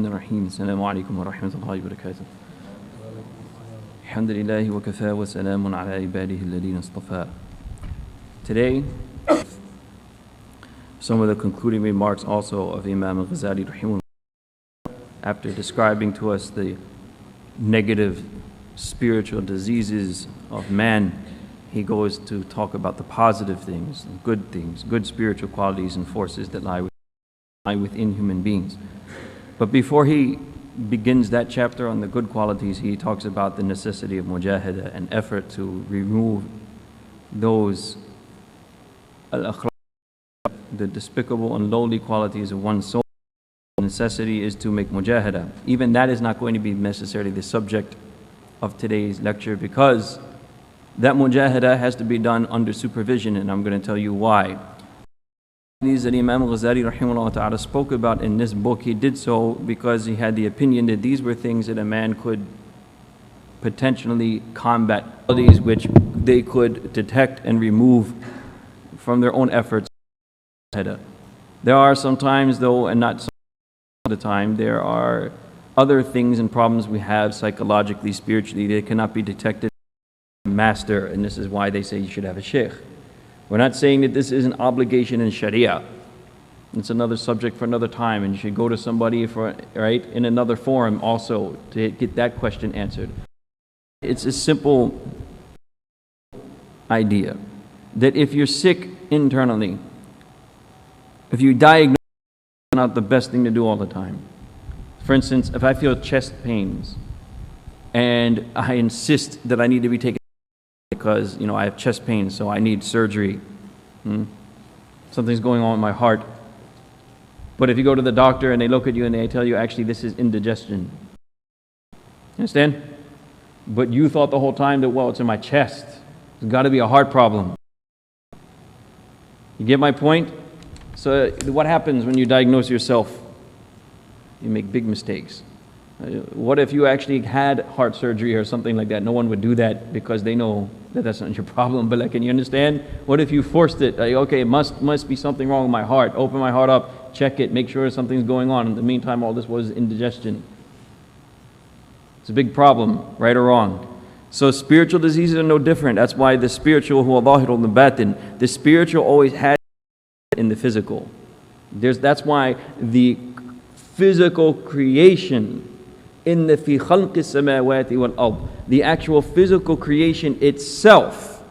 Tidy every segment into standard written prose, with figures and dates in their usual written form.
الرحيم السلام عليكم ورحمة الله وبركاته الحمد لله وكفى وسلام على عباده الذين اصطفى. Today, some of the concluding remarks also of Imam al-Ghazali rahimahullah, after describing to us the negative spiritual diseases of man, he goes to talk about the positive things, good spiritual qualities and forces that lie within human beings. But before he begins that chapter on the good qualities, he talks about the necessity of mujahada and effort to remove those the despicable and lowly qualities of one's soul. The necessity is to make mujahada. Even that is not going to be necessarily the subject of today's lecture, because that mujahada has to be done under supervision, and I'm going to tell you why. These that Imam al-Ghazali rahimahullah ta'ala spoke about in this book, he did so because he had the opinion that these were things that a man could potentially combat, qualities which they could detect and remove from their own efforts. There are sometimes, though, and not all the time, there are other things and problems we have psychologically, spiritually, that cannot be detected by a master, and this is why they say you should have a sheikh. We're not saying that this is an obligation in Sharia. It's another subject for another time, and you should go to somebody in another forum also to get that question answered. It's a simple idea that if you're sick internally, if you diagnose, it's not the best thing to do all the time. For instance, if I feel chest pains and I insist that I need to be taken because I have chest pain, so I need surgery. Something's going on with my heart. But if you go to the doctor and they look at you and they tell you, actually, this is indigestion. Understand? But you thought the whole time that, well, it's in my chest. It's got to be a heart problem. You get my point? So what happens when you diagnose yourself? You make big mistakes. What if you actually had heart surgery or something like that? No one would do that because they know that that's not your problem. But can you understand? What if you forced it? Okay, it must be something wrong with my heart. Open my heart up, check it, make sure something's going on. In the meantime, all this was indigestion. It's a big problem, right or wrong. So spiritual diseases are no different. That's why the spiritual, huwa dhahirul batin, the spiritual always has in the physical. That's why the physical creation in the fi khalqi samawati wal ard, the actual physical creation itself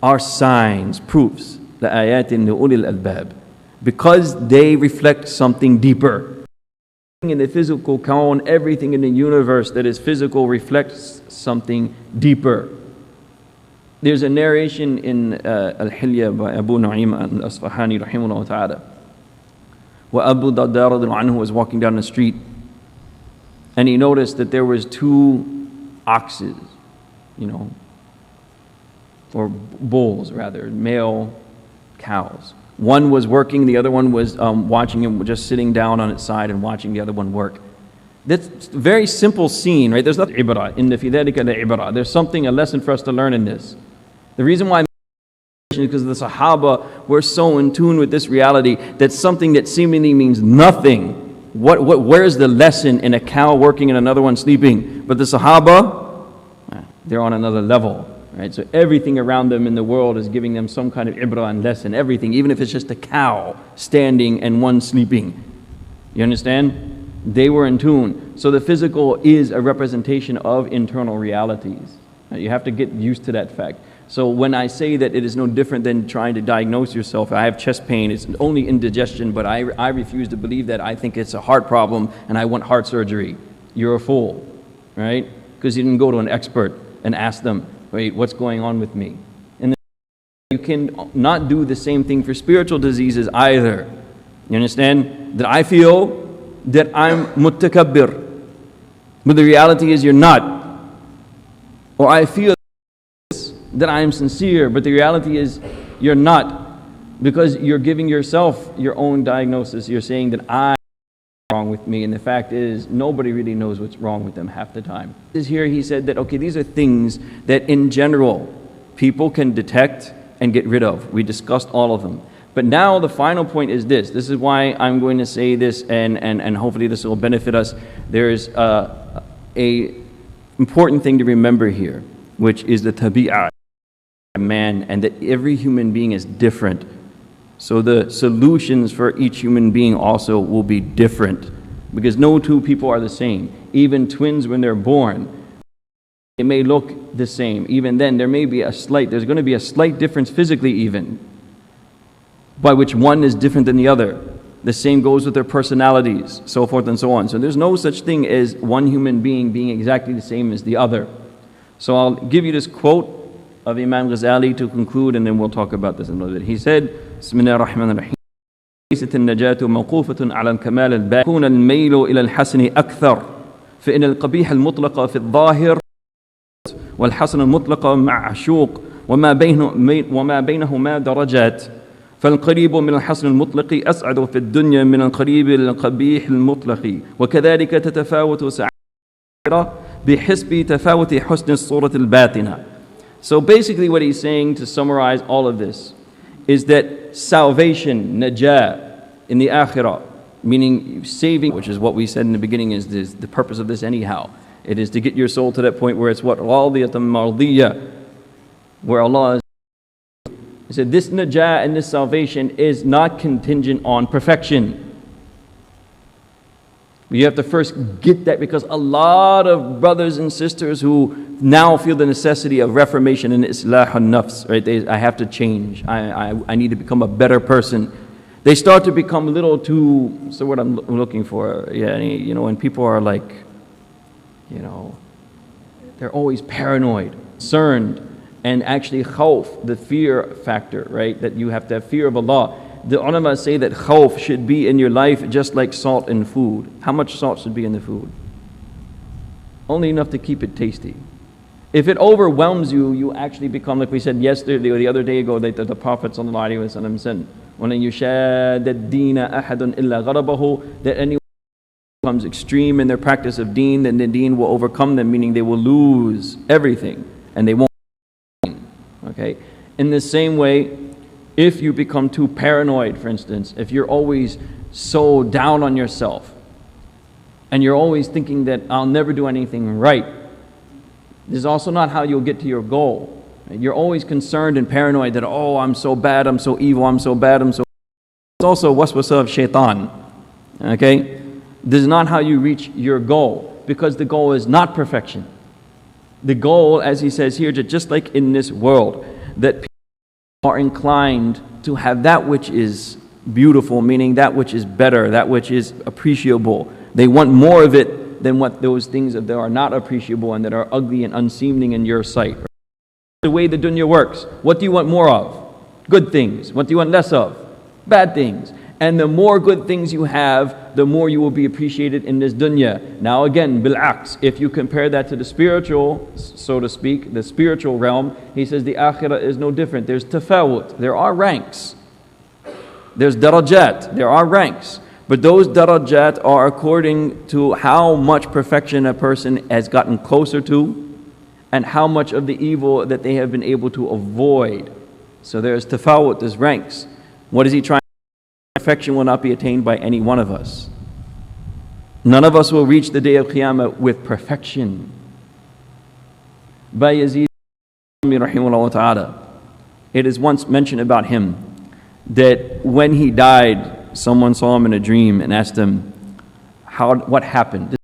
are signs, proofs, la ayatin li ulil albab, because they reflect something deeper. In the physical kawn, everything in the universe that is physical reflects something deeper. There's a narration in Al-Hilya by Abu Nu'aym al-Asfahani rahimahullah ta'ala, where Abu Darda radhiyallahu anhu was walking down the street, and he noticed that there was two oxes, or bulls rather, male cows. One was working, the other one was watching him, just sitting down on its side and watching the other one work. That's a very simple scene, right? There's nothing ibrah in the fi dhalika la ibrah. There's a lesson for us to learn in this. The reason why is because the Sahaba were so in tune with this reality that something that seemingly means nothing. Where's the lesson in a cow working and another one sleeping? But the Sahaba, they're on another level, right? So everything around them in the world is giving them some kind of ibrah and lesson. Everything, even if it's just a cow standing and one sleeping. You understand? They were in tune. So the physical is a representation of internal realities. You have to get used to that fact. So when I say that it is no different than trying to diagnose yourself, I have chest pain, it's only indigestion, but I refuse to believe that. I think it's a heart problem and I want heart surgery. You're a fool, right? Because you didn't go to an expert and ask them, wait, what's going on with me? And you can not do the same thing for spiritual diseases either. You understand? That I feel that I'm mutakabbir, but the reality is you're not. Or I feel that I am sincere, but the reality is you're not, because you're giving yourself your own diagnosis. You're saying that I'm wrong with me, and the fact is nobody really knows what's wrong with them half the time. Here he said that, okay, these are things that in general people can detect and get rid of. We discussed all of them. But now the final point is this. This is why I'm going to say this, and hopefully this will benefit us. There's a important thing to remember here, which is the tabi'ah of man, and that every human being is different. So the solutions for each human being also will be different, because no two people are the same. Even twins, when they're born, it may look the same. Even then, there's going to be a slight difference physically even, by which one is different than the other. The same goes with their personalities, so forth and so on. So there's no such thing as one human being being exactly the same as the other. So I'll give you this quote of Imam Ghazali to conclude, and then we'll talk about this in a little bit. He said, Bismillah ar-Rahman ar-Rahim. ليست النجاة موقوفة على الكمال الباقي يكون الميل إلى الحسن أكثر فإن القبيح المطلق في الظاهر والحسن المطلق مع عشوق وما بينهما درجات فالقريب من الحسن المطلق أسعد في الدنيا من القريب القبيح المطلق وكذلك تتفاوت سعادة بحسب تفاوت حسن الصورة الباطنة. So basically what he's saying, to summarize all of this, is that salvation, najah, in the akhirah, meaning saving, which is what we said in the beginning is the purpose of this anyhow. It is to get your soul to that point where it's what? Radiyatan mardiyah, where Allah is. He said this najah and this salvation is not contingent on perfection. You have to first get that, because a lot of brothers and sisters who now feel the necessity of reformation and islah al-nafs, right? I have to change. I need to become a better person. They start to become a little too, so what I'm looking for, when people are like, they're always paranoid, concerned, and actually khawf, the fear factor, right? That you have to have fear of Allah. The ulama say that khawf should be in your life just like salt in food. How much salt should be in the food? Only enough to keep it tasty. If it overwhelms you, you actually become, like we said yesterday or the other day ago, that the Prophet ﷺ said, وَلَنْ يُشَادَ الدِّينَ أَحَدٌ إِلَّا غَرَبَهُ, that anyone who becomes extreme in their practice of deen, then the deen will overcome them, meaning they will lose everything and they won't. Okay? In the same way, if you become too paranoid, for instance, if you're always so down on yourself and you're always thinking that I'll never do anything right, this is also not how you'll get to your goal. You're always concerned and paranoid that, oh, I'm so bad, I'm so evil, I'm so bad, I'm so... It's also waswasa of shaitan. Okay? This is not how you reach your goal, because the goal is not perfection. The goal, as he says here, just like in this world, that people are inclined to have that which is beautiful, meaning that which is better, that which is appreciable. They want more of it than what those things that are not appreciable and that are ugly and unseemly in your sight. The way the dunya works, what do you want more of? Good things. What do you want less of? Bad things. And the more good things you have, the more you will be appreciated in this dunya. Now again, bil'aqs, if you compare that to the spiritual, so to speak, the spiritual realm, he says the akhirah is no different. There's tafawut, there are ranks. There's darajat, there are ranks. But those darajat are according to how much perfection a person has gotten closer to and how much of the evil that they have been able to avoid. So there's tafawut, there's ranks. What is he trying? Perfection will not be attained by any one of us. None of us will reach the day of Qiyamah with perfection. By Yazid rahimahullah ta'ala, it is once mentioned about him that when he died, someone saw him in a dream and asked him, what happened?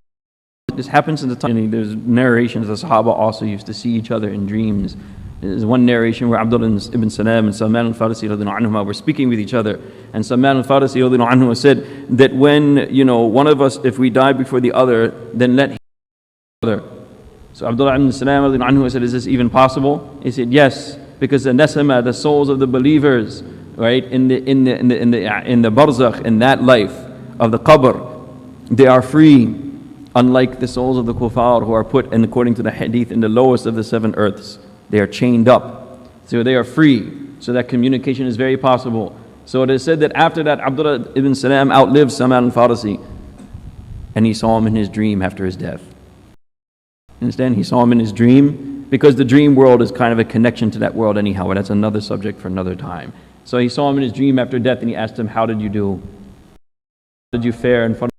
This happens in the time. There's narrations the Sahaba also used to see each other in dreams. There's one narration where Abdullah ibn Salam and Salman al-Farisi were speaking with each other, and Salman al-Farisi said that when one of us, if we die before the other, then let him other. So Abdullah ibn Salam said, is this even possible? He said, yes, because the nasama, the souls of the believers, right, in the barzakh, in that life of the qabr, they are free, unlike the souls of the kuffar who are put, and according to the hadith, in the lowest of the seven earths. They are chained up, so they are free, so that communication is very possible. So it is said that after that, Abdullah ibn Salam outlived Salman al-Farisi, and he saw him in his dream after his death. Understand? He saw him in his dream, because the dream world is kind of a connection to that world anyhow, and that's another subject for another time. So he saw him in his dream after death and he asked him, how did you do? How did you fare in front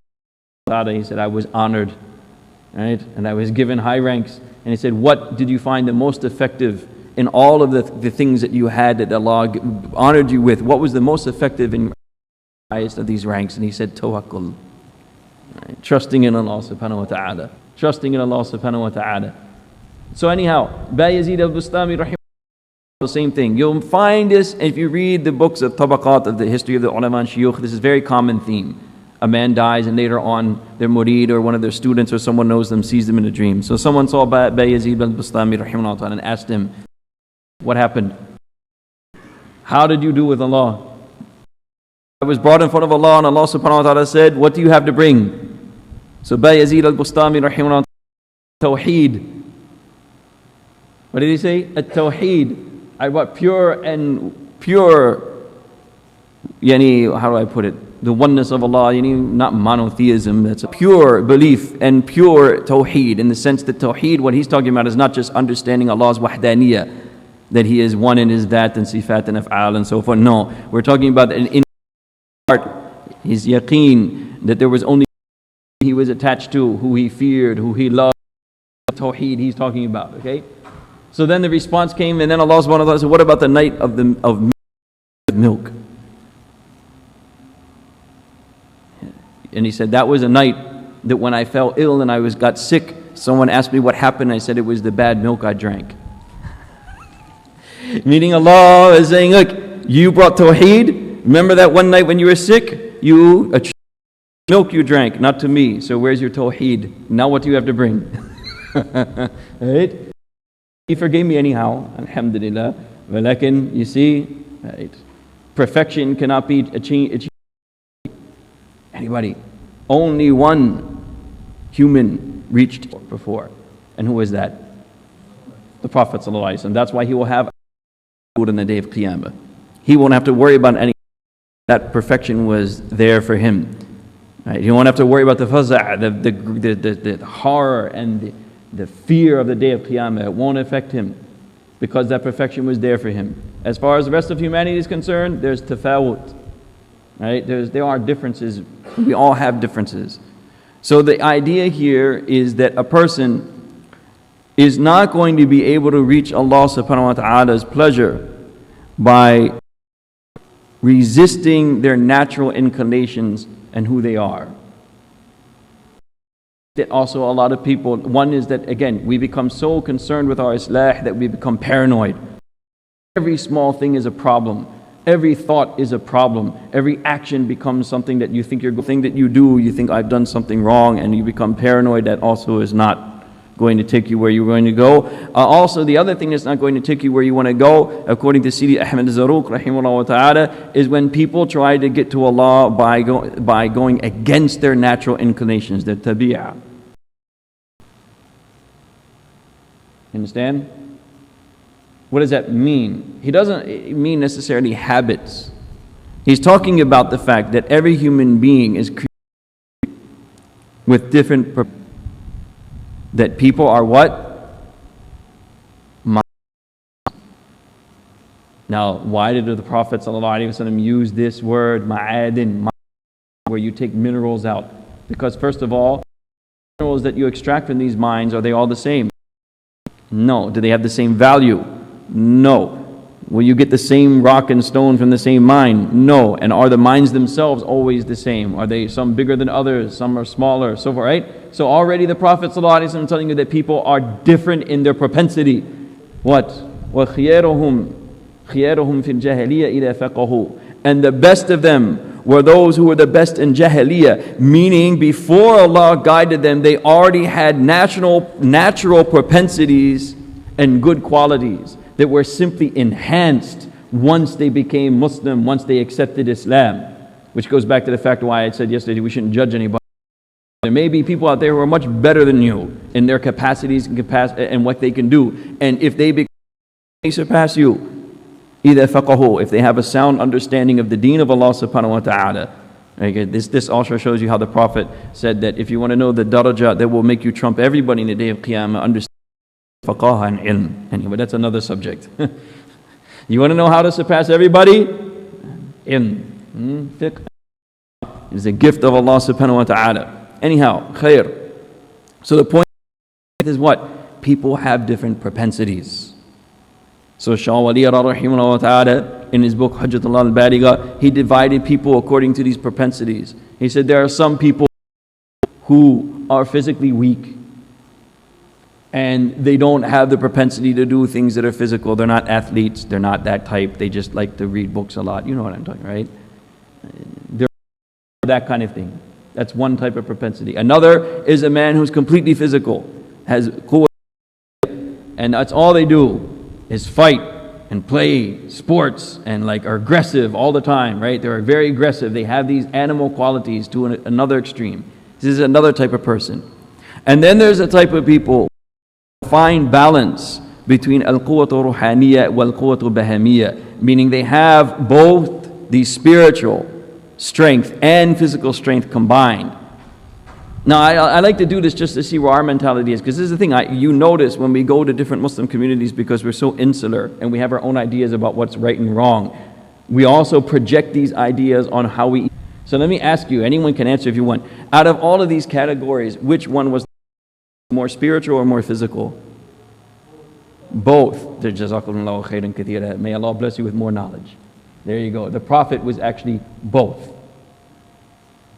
of Allah? He said, I was honored, right? And I was given high ranks. And he said, what did you find the most effective in all of the things that you had that Allah honored you with? What was the most effective in the highest of these ranks? And he said, tawakkul. Right? Trusting in Allah subhanahu wa ta'ala. Trusting in Allah subhanahu wa ta'ala. So anyhow, Bayezid al-Bustami rahimahullah, the same thing. You'll find this if you read the books of tabaqat of the history of the ulama and shuyukh. This is a very common theme. A man dies and later on their murid or one of their students or someone knows them sees them in a dream. So someone saw Bayezid al-Bustami rahimahullah and asked him, what happened? How did you do with Allah? I was brought in front of Allah and Allah subhanahu wa ta'ala said, what do you have to bring? So Bayezid al-Bustami rahimahullah, Tawheed. What did he say? At-Tawheed. What pure and pure, yani, how do I put it? The oneness of Allah, yani, not monotheism, that's a pure belief and pure Tawheed, in the sense that Tawheed, what he's talking about is not just understanding Allah's wahdaniyah, that He is one in His dhat and sifat and af'al and so forth. No, we're talking about in His heart, His yaqeen, that there was only He was attached to, who He feared, who He loved. Tawheed he's talking about, okay? So then the response came, and then Allah subhanahu wa ta'ala said, what about the night of milk? And he said, that was a night that when I fell ill and I got sick, someone asked me what happened. I said, it was the bad milk I drank. Meaning Allah is saying, look, you brought Tawheed. Remember that one night when you were sick? You milk you drank, not to me. So where's your Tawheed? Now what do you have to bring? Right? He forgave me anyhow, alhamdulillah. Walakin, you see, right, perfection cannot be achieved. Anybody? Only one human reached before. And who was that? The Prophet ﷺ. That's why he will have food on the day of Qiyamah. He won't have to worry about anything. That perfection was there for him. Right? He won't have to worry about the faza', the horror and the fear of the day of Qiyamah. It won't affect him because that perfection was there for him. As far as the rest of humanity is concerned, there's tafawut. Right? There are differences. We all have differences. So the idea here is that a person is not going to be able to reach Allah subhanahu wa ta'ala's pleasure by resisting their natural inclinations and who they are. That also a lot of people, one is that again, we become so concerned with our islah that we become paranoid. Every small thing is a problem. Every thought is a problem. Every action becomes something that you think you think I've done something wrong, and you become paranoid. That also is not going to take you where you're going to go. Also, the other thing that's not going to take you where you want to go, according to Sidi Ahmed Zarruq, rahimahullah ta'ala, is when people try to get to Allah by going against their natural inclinations, their tabi'ah. Understand? What does that mean? He doesn't mean necessarily habits. He's talking about the fact that every human being is created with different purposes. That people are what? Now, why did the Prophet ﷺ use this word, ma'adin, where you take minerals out? Because first of all, minerals that you extract from these mines, are they all the same? No. Do they have the same value? No. Will you get the same rock and stone from the same mine? No. And are the mines themselves always the same? Are they some bigger than others? Some are smaller, so forth, right? So already the Prophet ﷺ is telling you that people are different in their propensity. What? وَخِيَارُهُمْ فِي الْجَاهِلِيَّةِ إِذَا فَقَهُوا. And the best of them were those who were the best in Jahiliyyah, meaning before Allah guided them, they already had natural propensities and good qualities that were simply enhanced once they became Muslim, once they accepted Islam. Which goes back to the fact why I said yesterday we shouldn't judge anybody. There may be people out there who are much better than you in their capacities and what they can do. And if they surpass you, إِذَا فَقَهُوا, if they have a sound understanding of the deen of Allah subhanahu wa ta'ala. Okay, this also shows you how the Prophet said that if you want to know the darajah that will make you trump everybody in the day of Qiyamah, understand faqaha and ilm. Anyway, that's another subject. You want to know how to surpass everybody? Fiqh is a gift of Allah subhanahu wa ta'ala. Anyhow, khair. So the point is what? People have different propensities. So Shah Wali rahimahullah ta'ala, in his book Hujjatullah al-Baligha, he divided people according to these propensities. He said there are some people who are physically weak and they don't have the propensity to do things that are physical. They're not athletes, they're not that type, they just like to read books a lot. You know what I'm talking, right? They're that kind of thing. That's one type of propensity. Another is a man who's completely physical, has quwwah, and that's all they do is fight and play sports and like are aggressive all the time, right? They're very aggressive. They have these animal qualities to another extreme. This is another type of person. And then there's a type of people who find balance between al-quwwatu ruhaniyya wal-quwwatu bahamiyya, meaning they have both the spiritual strength and physical strength combined. Now, I like to do this just to see where our mentality is, because this is the thing you notice when we go to different Muslim communities, because we're so insular and we have our own ideas about what's right and wrong. We also project these ideas on how we eat. So let me ask you, anyone can answer if you want. Out of all of these categories, which one was more spiritual or more physical? Both. Jazakumullahu khairan kathira. May Allah bless you with more knowledge. There you go. The Prophet was actually both.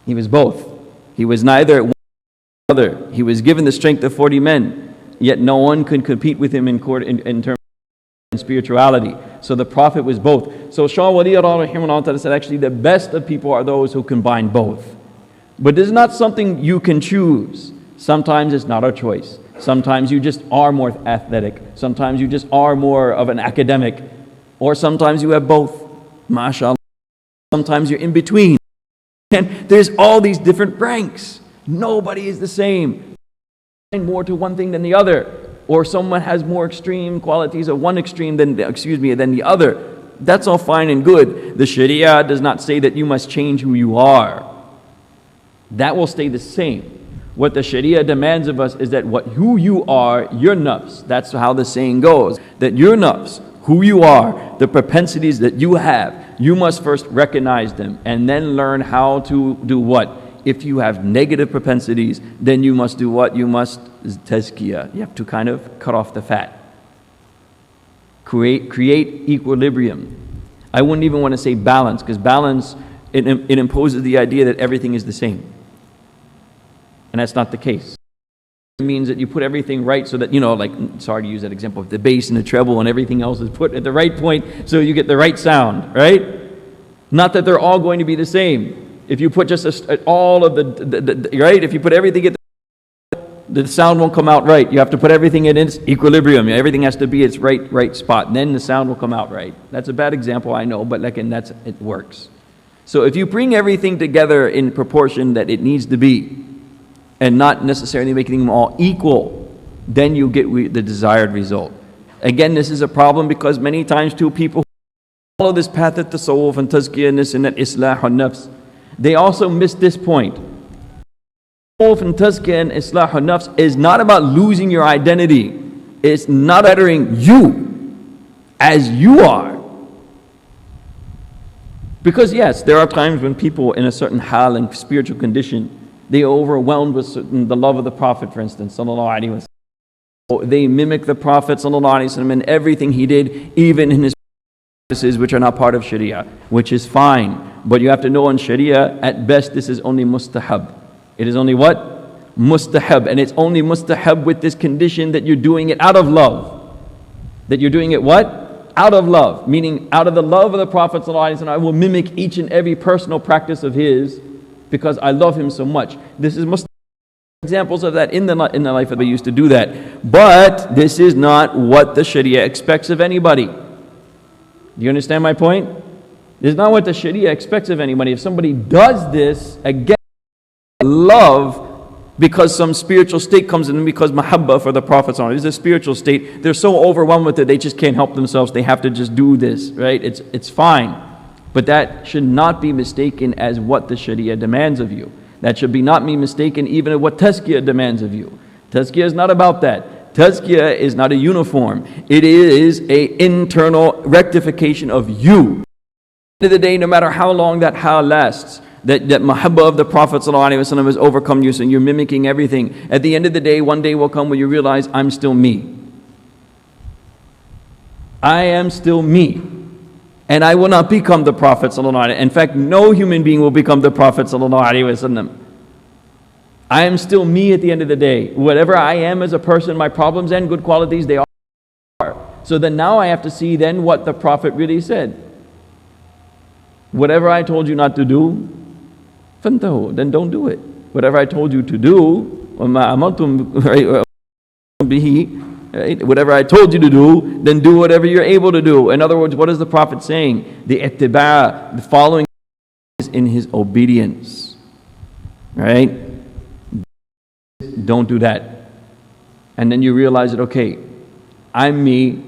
He was both. He was neither one nor the other. He was given the strength of 40 men, yet no one could compete with him in terms of spirituality. So the Prophet was both. So Shah Wali rahimahullah said actually the best of people are those who combine both. But this is not something you can choose. Sometimes it's not a choice. Sometimes you just are more athletic. Sometimes you just are more of an academic. Or sometimes you have both. MashaAllah. Sometimes you're in between. And there's all these different ranks. Nobody is the same. More to one thing than the other. Or someone has more extreme qualities of one extreme than the other. That's all fine and good. The Sharia does not say that you must change who you are. That will stay the same. What the Sharia demands of us is that who you are, your nafs. That's how the saying goes. That your nafs, who you are, the propensities that you have, you must first recognize them and then learn how to do what? If you have negative propensities, then you must do what? You must tazkiyah. You have to kind of cut off the fat. Create equilibrium. I wouldn't even want to say balance, because balance, it imposes the idea that everything is the same. And that's not the case. It means that you put everything right so that, like, sorry to use that example, the bass and the treble and everything else is put at the right point so you get the right sound, right? Not that they're all going to be the same. If you put just all of the right, if you put everything at the sound won't come out right. You have to put everything in its equilibrium. Everything has to be its right spot. And then the sound will come out right. That's a bad example, I know, but it works. So if you bring everything together in proportion that it needs to be, and not necessarily making them all equal, then you get the desired result. Again, this is a problem because many times too, people who follow this path of tasawwuf and tazkiyah and this and that islah al-nafs, they also miss this point. Tasawwuf and tazkiyah and islah al-nafs is not about losing your identity. It's not bettering you as you are. Because yes, there are times when people in a certain hal and spiritual condition, they are overwhelmed with the love of the Prophet, for instance, sallallahu alaihi wasallam. They mimic the Prophet sallallahu alaihi wasallam in everything he did, even in his practices which are not part of Sharia, which is fine. But you have to know in Sharia, at best, this is only mustahab. It is only what? Mustahab. And it's only mustahab with this condition that you're doing it out of love. That you're doing it what? Out of love. Meaning, out of the love of the Prophet sallallahu alaihi wasallam, I will mimic each and every personal practice of his, because I love him so much. This is examples of that in the life of they used to do that. But this is not what the Sharia expects of anybody. Do you understand my point? This is not what the Sharia expects of anybody. If somebody does this, again, love, because some spiritual state comes in, because mahabba for the Prophet, it's a spiritual state, they're so overwhelmed with it, they just can't help themselves. They have to just do this, right? It's fine. But that should not be mistaken as what the Sharia demands of you. That should not be mistaken even at what tazkiyah demands of you. Tazkiyah is not about that. Tazkiyah is not a uniform. It is an internal rectification of you. At the end of the day, no matter how long that hal lasts, that mahabbah of the Prophet ﷺ has overcome you, so you're mimicking everything. At the end of the day, one day will come when you realize, I'm still me. I am still me. And I will not become the Prophet ﷺ. In fact, no human being will become the Prophet ﷺ. I am still me at the end of the day. Whatever I am as a person, my problems and good qualities, they are. So then now I have to see then what the Prophet really said. Whatever I told you not to do, فَانْتَهُ, then don't do it. Whatever I told you to do, وَمَا أَمَرْتُمْ بِهِ, whatever I told you to do, then do whatever you're able to do. In other words, what is the Prophet saying? The ittiba', the following is in his obedience. Right? Don't do that. And then you realize that, okay, I'm me,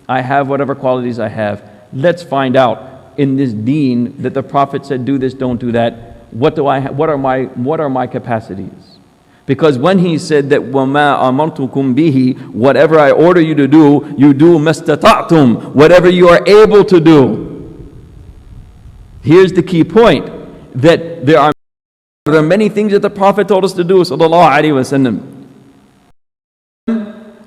I have whatever qualities I have. Let's find out in this deen that the Prophet said, do this, don't do that. What do I have? What are my capacities? Because when he said that وَمَا أَمَرْتُكُمْ بِهِ, whatever I order you to do, you do مَسْتَطَعْتُمْ, whatever you are able to do. Here's the key point, that there are many things that the Prophet told us to do, sallallahu alaihi wasallam,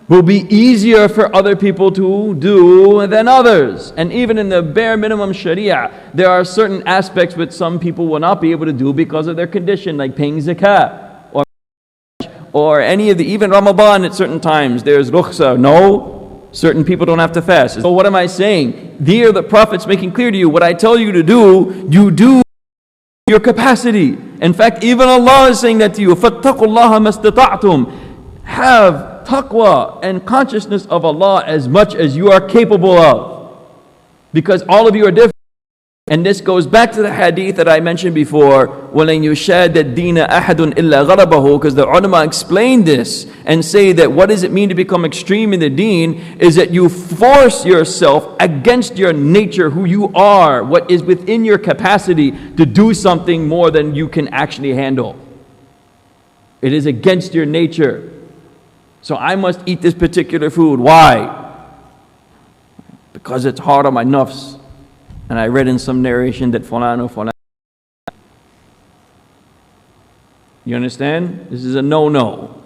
will be easier for other people to do than others. And even in the bare minimum sharia, there are certain aspects which some people will not be able to do because of their condition, like paying zakah, or any of the, even Ramadan at certain times, there's rukhsa. No, certain people don't have to fast. So what am I saying? Here the Prophet's making clear to you, what I tell you to do, you do your capacity. In fact, even Allah is saying that to you, فَاتَّقُوا اللَّهَ مَسْتَطَعْتُمْ. Have taqwa and consciousness of Allah as much as you are capable of. Because all of you are different. And this goes back to the hadith that I mentioned before, وَلَنْ يُشَادَ الدِّينَ أَحَدٌ إِلَّا غَلَبَهُ, because the ulama explain this and say that what does it mean to become extreme in the deen is that you force yourself against your nature, who you are, what is within your capacity to do something more than you can actually handle. It is against your nature. So I must eat this particular food. Why? Because it's hard on my nafs. And I read in some narration that fulan. You understand? This is a no-no.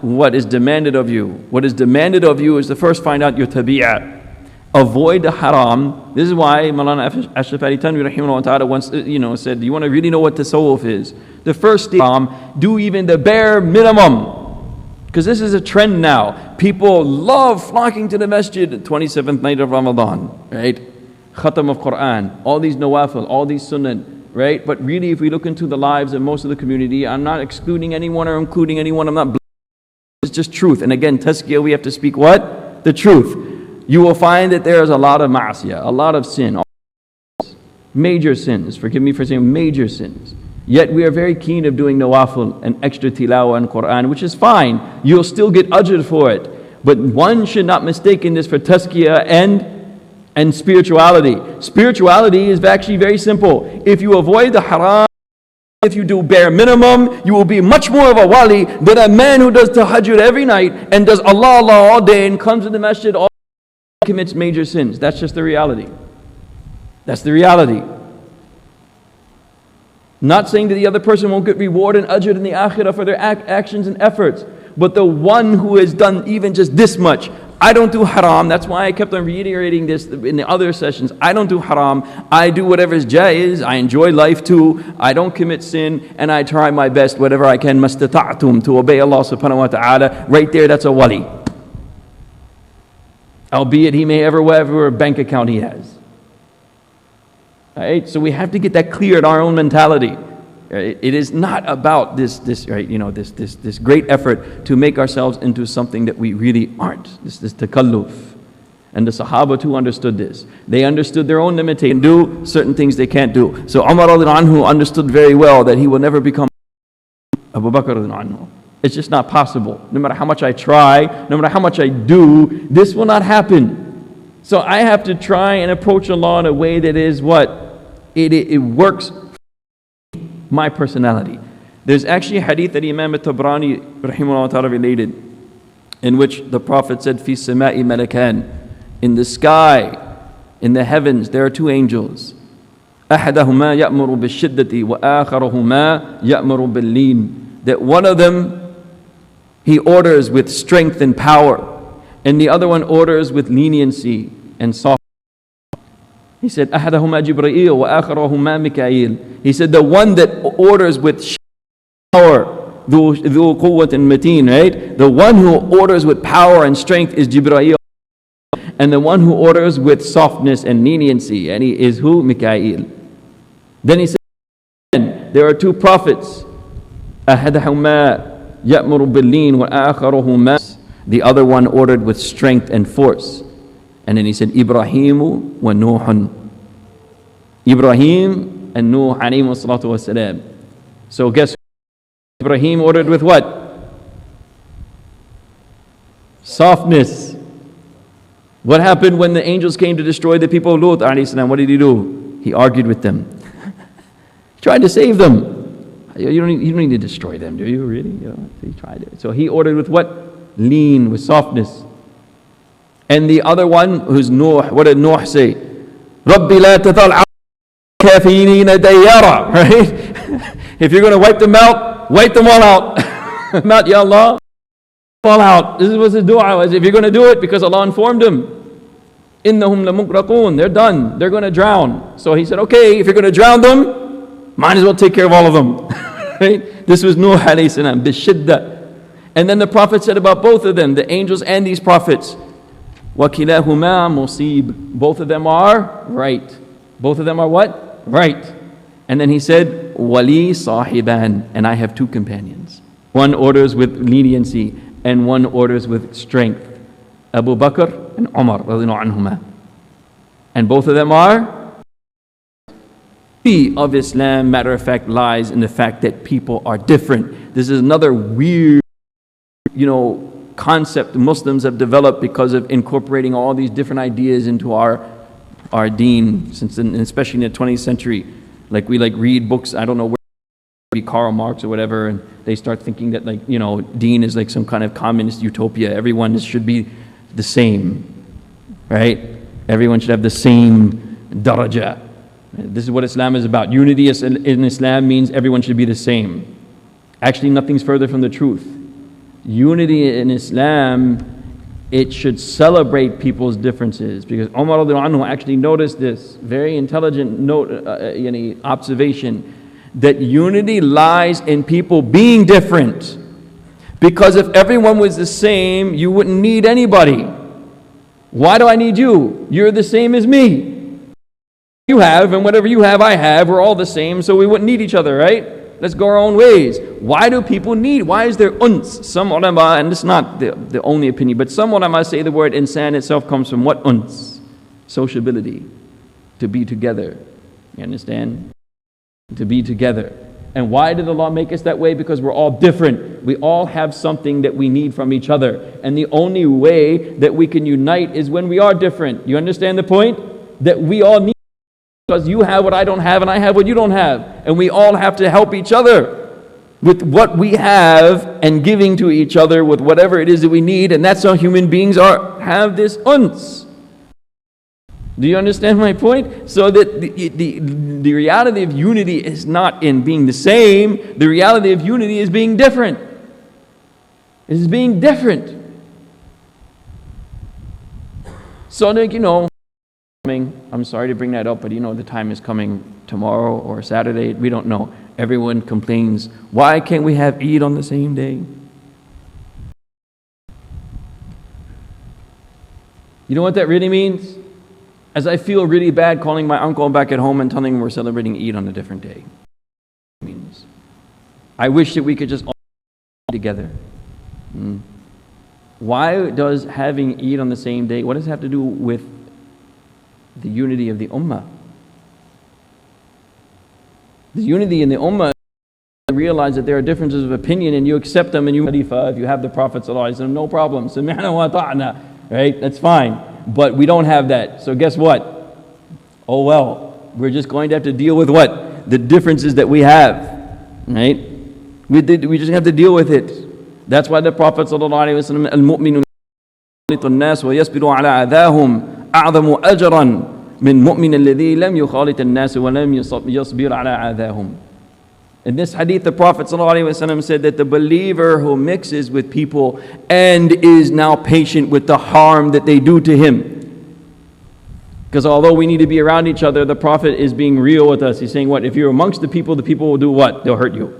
What is demanded of you? What is demanded of you is to first find out your tabi'ah. Avoid the haram. This is why Mawlana Ashraf Ali Tanwi rahimahullah ta'ala once said, you want to really know what tasawwuf is? The first stage, do even the bare minimum. Because this is a trend now. People love flocking to the masjid, 27th night of Ramadan, right? Khatam of Quran, all these nawafil, all these sunnah, right? But really, if we look into the lives of most of the community, I'm not excluding anyone or including anyone, I'm not. It's just truth. And again, tazkiyah, we have to speak what? The truth. You will find that there is a lot of ma'asiyah, a lot of sin, major sins. Forgive me for saying major sins. Yet we are very keen of doing nawafil and extra tilawah and Quran, which is fine. You'll still get ajr for it. But one should not mistake this for tazkiyah and spirituality. Spirituality is actually very simple. If you avoid the haram, if you do bare minimum, you will be much more of a wali than a man who does tahajjud every night and does Allah all day and comes to the masjid all day and commits major sins. That's just the reality. That's the reality. Not saying that the other person won't get reward and ajr in the akhirah for their actions and efforts. But the one who has done even just this much, I don't do haram. That's why I kept on reiterating this in the other sessions. I don't do haram. I do whatever is jaiz. I enjoy life too. I don't commit sin. And I try my best, whatever I can, mastata'tum, to obey Allah subhanahu wa ta'ala. Right there, that's a wali. Albeit he may ever whatever bank account he has. Right? So we have to get that clear in our own mentality. Right? It is not about this great effort to make ourselves into something that we really aren't. This takalluf. And the Sahaba too understood this. They understood their own limitation. Do certain things they can't do. So Umar radiallahu anhu understood very well that he will never become Abu Bakr radiallahu anhu. It's just not possible. No matter how much I try, no matter how much I do, this will not happen. So I have to try and approach Allah in a way that is what? It works for my personality. There's actually a hadith that Imam al-Tabrani rahimahullah ta'ala related, in which the Prophet said, Fi sama'i malakan, in the sky in the heavens, there are two angels. أحدهما يأمر بالشدة وآخرهما يأمر باللين. That one of them, he orders with strength and power, and the other one orders with leniency and softness. He said, أحدهما جبرائيل وآخرهما ميكائيل. He said, the one that orders with power, ذو قوة متين, right? The one who orders with power and strength is Jibreel. And the one who orders with softness and leniency, and he is who? Mikael. Then he said, there are two prophets. أحدهما يأمر باللين وآخرهما. The other one ordered with strength and force. And then he said, Ibrahim wa Nuhun. Ibrahim and Nuh alayhi salatu wasalam. So guess what? Ibrahim ordered with what? Softness. What happened when the angels came to destroy the people of Lut alayhi salam? What did he do? He argued with them. He tried to save them. You don't need to destroy them, do you? Really? He tried it. So he ordered with what? Lean, with softness. And the other one, who's Nuh, what did Nuh say? Rabbi la tathal ala kafirina dayyara. Right? If you're going to wipe them out, wipe them all out. Out, Ya Allah. All out. This is what the dua was. If you're going to do it, because Allah informed him. Innahum lamugraqoon. They're done. They're going to drown. So he said, okay, if you're going to drown them, might as well take care of all of them. Right? This was Nuh alayhi salam, bishidda. And then the Prophet said about both of them, the angels and these prophets, وَكِلَاهُمَا مُصِيبٌ. Both of them are right. Both of them are what? Right. And then he said, وَلِي صَاحِبًا. And I have two companions. One orders with leniency and one orders with strength. Abu Bakr and Umar radhiyallahu anhuma. And both of them are the of Islam, matter of fact, lies in the fact that people are different. This is another weird, concept Muslims have developed because of incorporating all these different ideas into our deen, especially in the 20th century. Like we read books, I don't know where, be Karl Marx or whatever, and they start thinking that deen is like some kind of communist utopia. Everyone should be the same, right? Everyone should have the same daraja. This is what Islam is about. Unity in Islam means everyone should be the same. Actually, nothing's further from the truth. Unity in Islam, it should celebrate people's differences, because Umar radhiyallahu anhu actually noticed this very intelligent observation, that unity lies in people being different. Because if everyone was the same, you wouldn't need anybody. Why do I need you? You're the same as me. You have, and whatever you have, I have. We're all the same, so we wouldn't need each other, right? Let's go our own ways. Why do people need? Why is there uns? Some ulama, and this is not the only opinion, but some ulama say the word insan itself comes from what? Uns. Sociability. To be together. You understand? To be together. And why did Allah make us that way? Because we're all different. We all have something that we need from each other. And the only way that we can unite is when we are different. You understand the point? That we all need, because you have what I don't have and I have what you don't have. And we all have to help each other with what we have and giving to each other with whatever it is that we need. And that's how human beings have this uns. Do you understand my point? So that the reality of unity is not in being the same. The reality of unity is being different. It is being different. So I'm sorry to bring that up, but the time is coming tomorrow or Saturday. We don't know. Everyone complains, why can't we have Eid on the same day? You know what that really means? As I feel really bad calling my uncle back at home and telling him we're celebrating Eid on a different day. It means I wish that we could just all be together. Why does having Eid on the same day, what does it have to do with the unity of the ummah? The unity in the ummah, realize that there are differences of opinion and you accept them, and if you have the Prophet ﷺ, no problem. Sami'na wa ta'na, right? That's fine. But we don't have that. So guess what? Oh well, we're just going to have to deal with what? The differences that we have, right? We just have to deal with it. That's why the Prophet ﷺ, al-mu'minu الناس ويصبر على أذاهم أعظم أجرا من مؤمن الذي لم يخالط الناس ولم يصبر على عذاهم. In this hadith, the Prophet ﷺ said that the believer who mixes with people and is now patient with the harm that they do to him. Because although we need to be around each other, the Prophet is being real with us. He's saying what? If you're amongst the people will do what? They'll hurt you.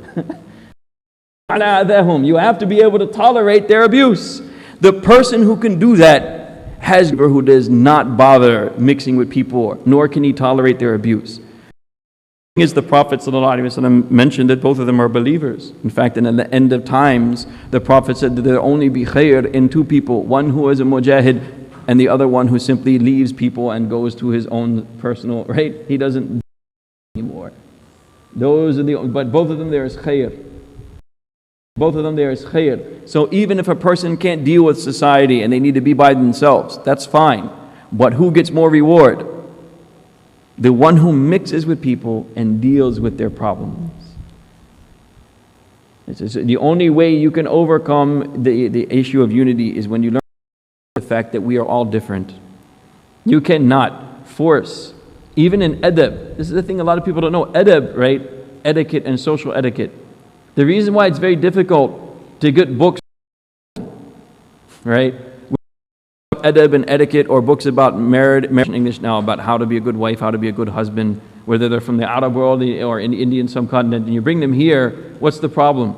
You have to be able to tolerate their abuse. The person who can do that has who does not bother mixing with people, nor can he tolerate their abuse. Is the Prophet ﷺ mentioned that both of them are believers. In fact, in the end of times, the Prophet said that there will only be khair in two people, one who is a mujahid and the other one who simply leaves people and goes to his own personal, right? He doesn't anymore. But both of them there is khair. Both of them there is khair. So even if a person can't deal with society and they need to be by themselves, that's fine. But who gets more reward? The one who mixes with people and deals with their problems. The only way you can overcome the issue of unity is when you learn the fact that we are all different. You cannot force, even in adab. This is the thing a lot of people don't know. Adab, right? Etiquette and social etiquette. The reason why it's very difficult to get books, right? Adab and etiquette, or books about marriage in English now, about how to be a good wife, how to be a good husband, whether they're from the Arab world or in the Indian subcontinent, and you bring them here, what's the problem?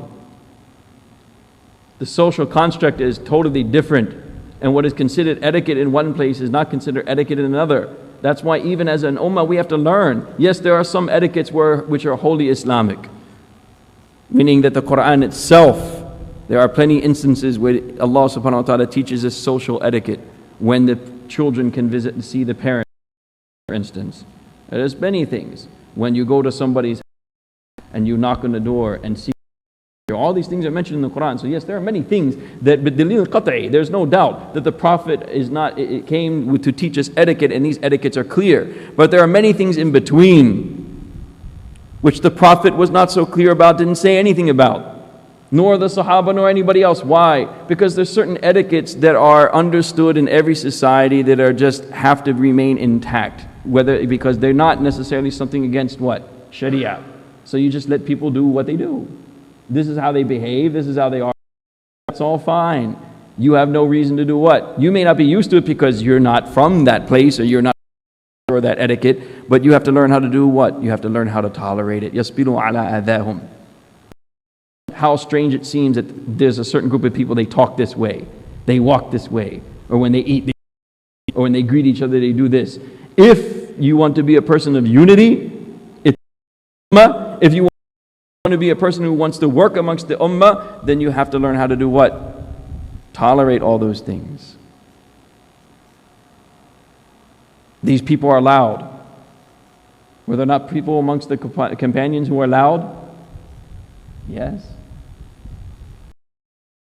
The social construct is totally different, and what is considered etiquette in one place is not considered etiquette in another. That's why even as an ummah we have to learn. Yes, there are some etiquettes which are wholly Islamic, meaning that the Quran itself, there are plenty instances where Allah subhanahu wa ta'ala teaches us social etiquette. When the children can visit and see the parents, for instance. There's many things. When you go to somebody's house and you knock on the door and see, all these things are mentioned in the Quran. So yes, there are many things that, but dalil qat'i, there's no doubt that the Prophet is not, it came to teach us etiquette, and these etiquettes are clear. But there are many things in between which the Prophet was not so clear about, didn't say anything about. Nor the Sahaba, nor anybody else. Why? Because there's certain etiquettes that are understood in every society that are just have to remain intact. Because they're not necessarily something against what? Sharia. So you just let people do what they do. This is how they behave, this is how they are. That's all fine. You have no reason to do what? You may not be used to it because you're not from that place, or you're not or that etiquette, but you have to learn how to do what? You have to learn how to tolerate it. يَصْبِرُوا عَلَىٰ أَذَاهُمْ. How strange it seems that there's a certain group of people, they talk this way, they walk this way, or when they eat, or when they greet each other, they do this. If you want to be a person of unity, if you want to be a person who wants to work amongst the ummah, then you have to learn how to do what? Tolerate all those things. These people are loud. Were there not people amongst the companions who are loud? Yes.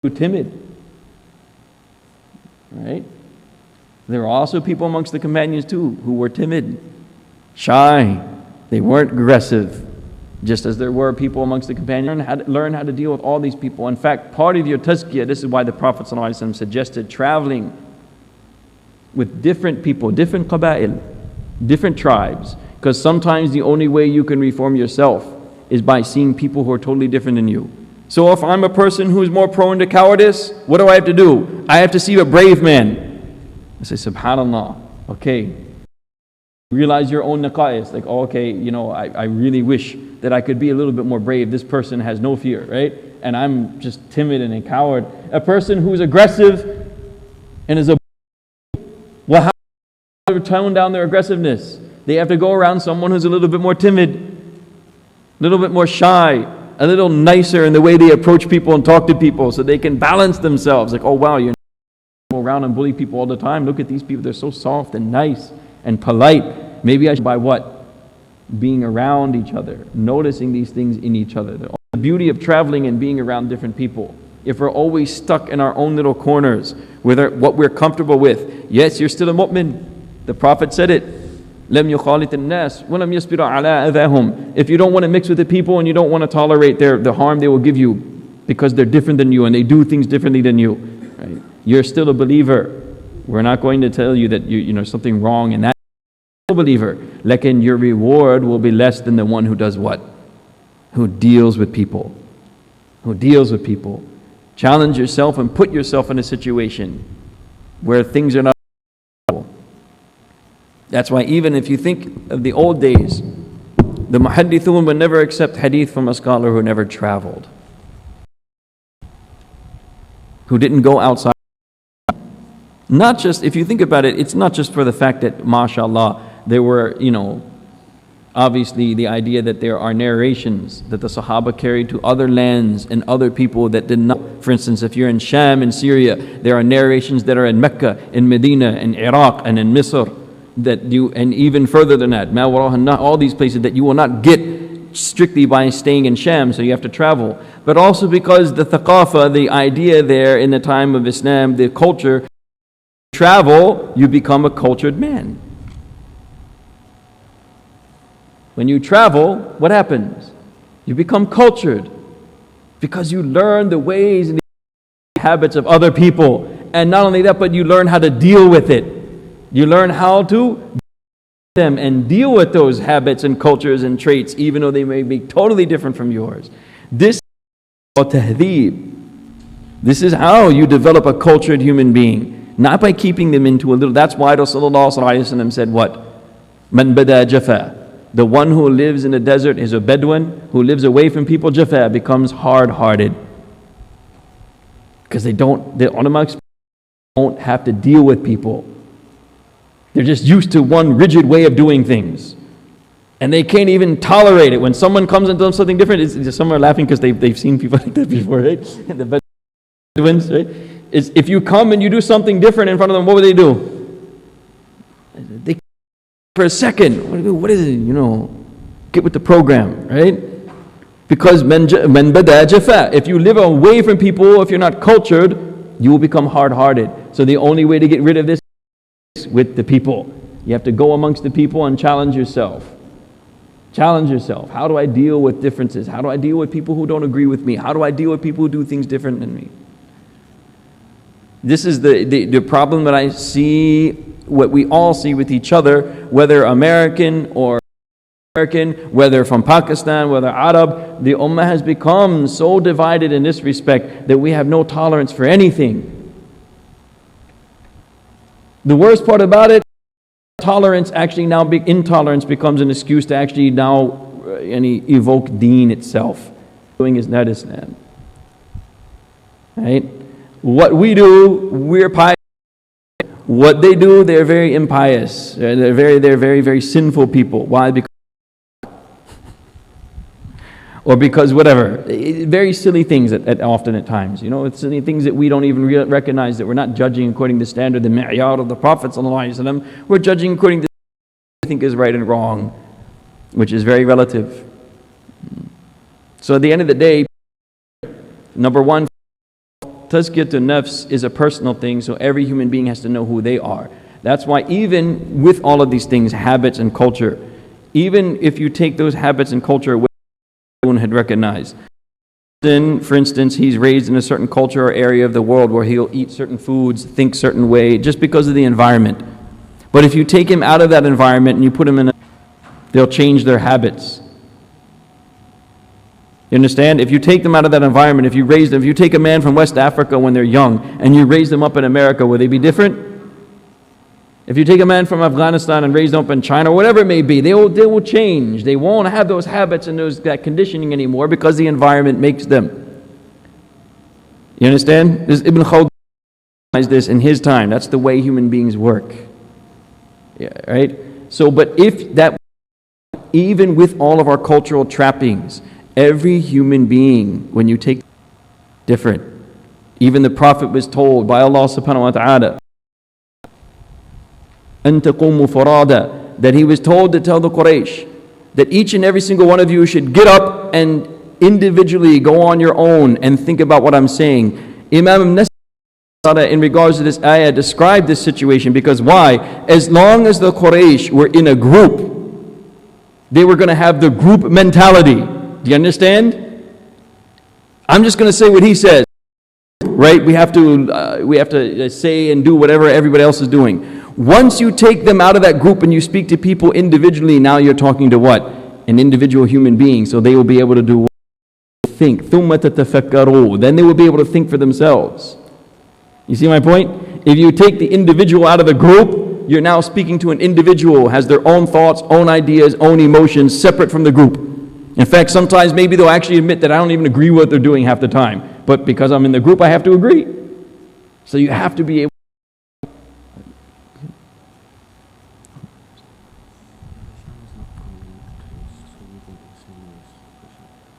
Who timid, right? There were also people amongst the companions too who were timid, shy. They weren't aggressive. Just as there were people amongst the companions, learn how to deal with all these people. In fact, part of your tazkiyah, this is why the Prophet ﷺ suggested traveling with different people, different qaba'il, different tribes. Because sometimes the only way you can reform yourself is by seeing people who are totally different than you. So if I'm a person who's more prone to cowardice, what do I have to do? I have to see a brave man. I say, subhanallah, okay. Realize your own naqa'is. Like, oh, okay, I really wish that I could be a little bit more brave. This person has no fear, right? And I'm just timid and a coward. A person who's aggressive and is well, how do they tone down their aggressiveness? They have to go around someone who's a little bit more timid, a little bit more shy, a little nicer in the way they approach people and talk to people, so they can balance themselves. Like, oh wow, you're not go around and bully people all the time. Look at these people, they're so soft and nice and polite. Maybe I should, by what? Being around each other, noticing these things in each other. The beauty of traveling and being around different people. If we're always stuck in our own little corners with what we're comfortable with, yes, you're still a mu'min. The Prophet said it. لَمْ يُخَالِطِ النَّاسِ وَلَمْ يَصْبِرَ عَلَىٰ أَذَاهُمْ. If you don't want to mix with the people and you don't want to tolerate the harm they will give you because they're different than you and they do things differently than you, right? You're still a believer. We're not going to tell you that you know something wrong in that. believer. Lekin your reward will be less than the one who does what? Who deals with people. Who deals with people. Challenge yourself and put yourself in a situation where things are not. That's why even if you think of the old days, the muhaddithun would never accept hadith from a scholar who never traveled, who didn't go outside. Not just, if you think about it, it's not just for the fact that, mashallah, there were, obviously the idea that there are narrations that the Sahaba carried to other lands and other people that did not. For instance, if you're in Sham and Syria, there are narrations that are in Mecca, in Medina, in Iraq, and in Misr, and even further than that, all these places that you will not get strictly by staying in Sham, so you have to travel. But also because the thaqafa, the idea there in the time of Islam, the culture, travel, you become a cultured man. When you travel, what happens? You become cultured because you learn the ways and the habits of other people. And not only that, but you learn how to deal with it. You learn how to them and deal with those habits and cultures and traits, even though they may be totally different from yours. This is tahdheeb. This is how you develop a cultured human being, not by keeping them into a little. That's why Rasulullah said what? Man bada jafa. The one who lives in the desert is a Bedouin, who lives away from people, jafa, becomes hard-hearted. Because the ulama don't have to deal with people. They're just used to one rigid way of doing things. And they can't even tolerate it. When someone comes and does something different, some are laughing because they've seen people like that before, right? The Bedouins, right? If you come and you do something different in front of them, what would they do? They for a second, what is it, get with the program, right? Because men bada jafa. If you live away from people, if you're not cultured, you will become hard-hearted. So the only way to get rid of this is with the people. You have to go amongst the people and challenge yourself. Challenge yourself. How do I deal with differences? How do I deal with people who don't agree with me? How do I deal with people who do things different than me? This is the problem that I see, what we all see with each other, whether American or American, whether from Pakistan, whether Arab. The Ummah has become so divided in this respect that we have no tolerance for anything. The worst part about it, intolerance becomes an excuse to actually now evoke deen itself. Doing is not Islam. Right? What we do, we're pious. What they do, they're very impious. They're very, very sinful people. Why? Because whatever. Very silly things often at times. It's silly things that we don't even recognize, that we're not judging according to the standard, the mi'yar of the Prophet ﷺ. We're judging according to what we think is right and wrong, which is very relative. So at the end of the day, number one, tazkiyatun nafs is a personal thing, so every human being has to know who they are. That's why even with all of these things, habits and culture, even if you take those habits and culture away, everyone had recognized. For instance, he's raised in a certain culture or area of the world where he'll eat certain foods, think certain way, just because of the environment. But if you take him out of that environment and you put him they'll change their habits. You understand? If you take them out of that environment, if you take a man from West Africa when they're young and you raise them up in America, will they be different? If you take a man from Afghanistan and raise them up in China, whatever it may be, they will change. They won't have those habits and that conditioning anymore because the environment makes them. You understand? Ibn Khaldun recognized this in his time. That's the way human beings work. Yeah, right? So, but even with all of our cultural trappings, every human being, when you take different, even the Prophet was told by Allah subhanahu wa ta'ala, أَن تَقُومُوا فُرَادًا, that he was told to tell the Quraysh that each and every single one of you should get up and individually go on your own and think about what I'm saying. Imam Nasr in regards to this ayah described this situation because why? As long as the Quraysh were in a group, they were going to have the group mentality. Do you understand? I'm just going to say what he says, right? We have to say and do whatever everybody else is doing. Once you take them out of that group and you speak to people individually, now you're talking to what? An individual human being. So they will be able to do what? Think. ثُمَّ تَتَفَكَّرُوا. Then they will be able to think for themselves. You see my point? If you take the individual out of the group, you're now speaking to an individual who has their own thoughts, own ideas, own emotions, separate from the group. In fact, sometimes maybe they'll actually admit that I don't even agree with what they're doing half the time. But because I'm in the group, I have to agree. So you have to be able.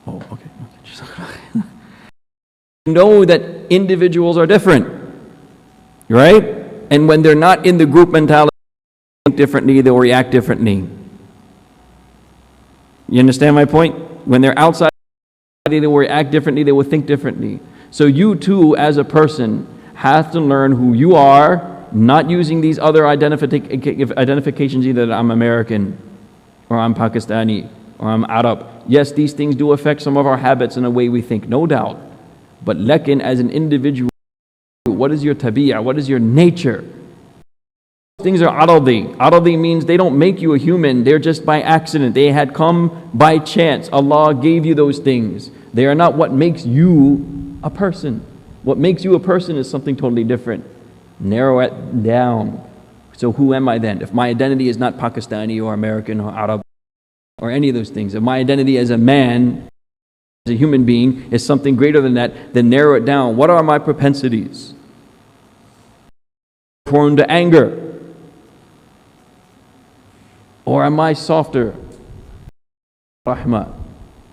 Oh, okay. Know that individuals are different, right? And when they're not in the group mentality, they think differently, they'll react differently. You understand my point? When they're outside, they will react differently, they will think differently. So you too, as a person, have to learn who you are, not using these other identifications, either that I'm American, or I'm Pakistani, or I'm Arab. Yes, these things do affect some of our habits and the way we think, no doubt. But lakin, as an individual, what is your tabi'ah? What is your nature? Things are aradi. Aradi means they don't make you a human. They're just by accident. They had come by chance. Allah gave you those things. They are not what makes you a person. What makes you a person is something totally different. Narrow it down. So who am I then? If my identity is not Pakistani or American or Arab or any of those things, if my identity as a man, as a human being, is something greater than that, then narrow it down. What are my propensities? Prone to anger? Or am I softer? Rahmah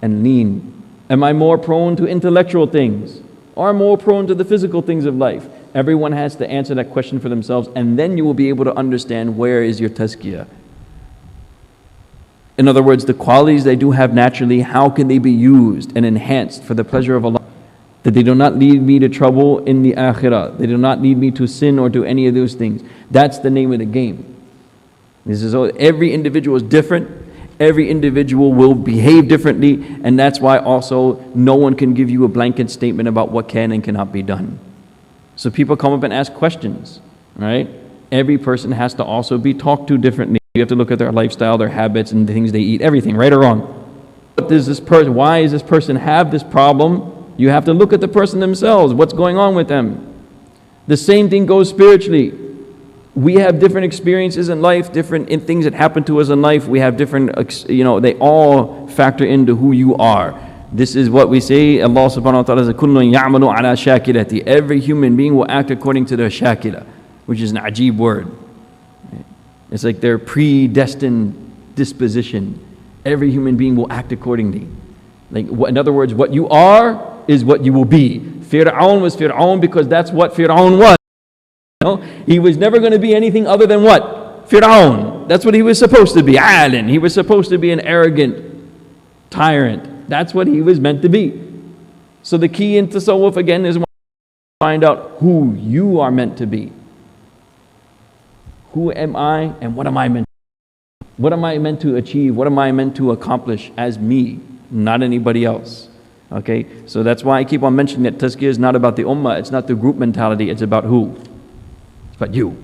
and lean. Am I more prone to intellectual things? Or more prone to the physical things of life? Everyone has to answer that question for themselves, and then you will be able to understand where is your tazkiyah. In other words, the qualities they do have naturally, how can they be used and enhanced for the pleasure of Allah? That they do not lead me to trouble in the akhirah. They do not lead me to sin or to any of those things. That's the name of the game. This is every individual is different. Every individual will behave differently, and that's why also no one can give you a blanket statement about what can and cannot be done. So people come up and ask questions, right? Every person has to also be talked to differently. You have to look at their lifestyle, their habits, and the things they eat, everything, right or wrong. What does this person? Why does this person have this problem? You have to look at the person themselves. What's going on with them? The same thing goes spiritually. We have different experiences in life, different things that happen to us in life. We have different, they all factor into who you are. This is what we say, Allah subhanahu wa ta'ala says, كُلٌّ يَعْمَلُ عَلَى شَاكِلَتِهِ. Every human being will act according to their shakila, which is an ajib word. It's like their predestined disposition. Every human being will act accordingly. In other words, what you are is what you will be. Fir'aun was Fir'aun because that's what Fir'aun was. He was never going to be anything other than what? Fir'aun. That's what he was supposed to be. Alin. He was supposed to be an arrogant tyrant. That's what he was meant to be. So the key in tasawwuf again is to find out who you are meant to be. Who am I and what am I meant to? What am I meant to achieve? What am I meant to accomplish as me, not anybody else? Okay, so that's why I keep on mentioning that tazkiyah is not about the ummah, it's not the group mentality, it's about who? It's about you.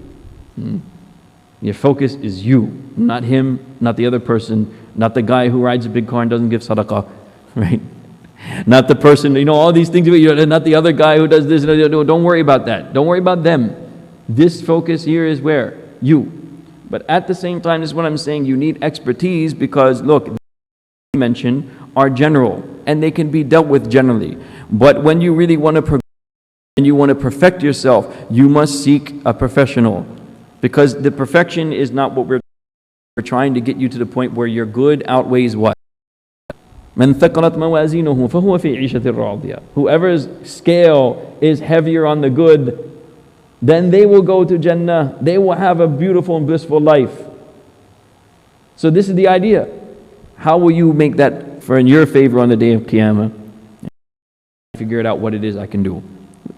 Your focus is you, not him, not the other person, not the guy who rides a big car and doesn't give sadaqah, right? Not the person, all these things, not the other guy who does this. Don't worry about that. Don't worry about them. This focus here is where? You. But at the same time, this is what I'm saying, you need expertise because, look, the mentioned are general and they can be dealt with generally. But when you really want to progress and you want to perfect yourself, you must seek a professional. Because the perfection is not what we're trying to get you to the point where your good outweighs what? مَنْ ثَقَلَتْ مَوَازِينُهُ فَهُوَ فِي عِيشَةٍ رَاضِيَةٍ. Whoever's scale is heavier on the good, then they will go to Jannah. They will have a beautiful and blissful life. So this is the idea. How will you make that for in your favor on the day of Qiyamah? Figure it out what it is I can do.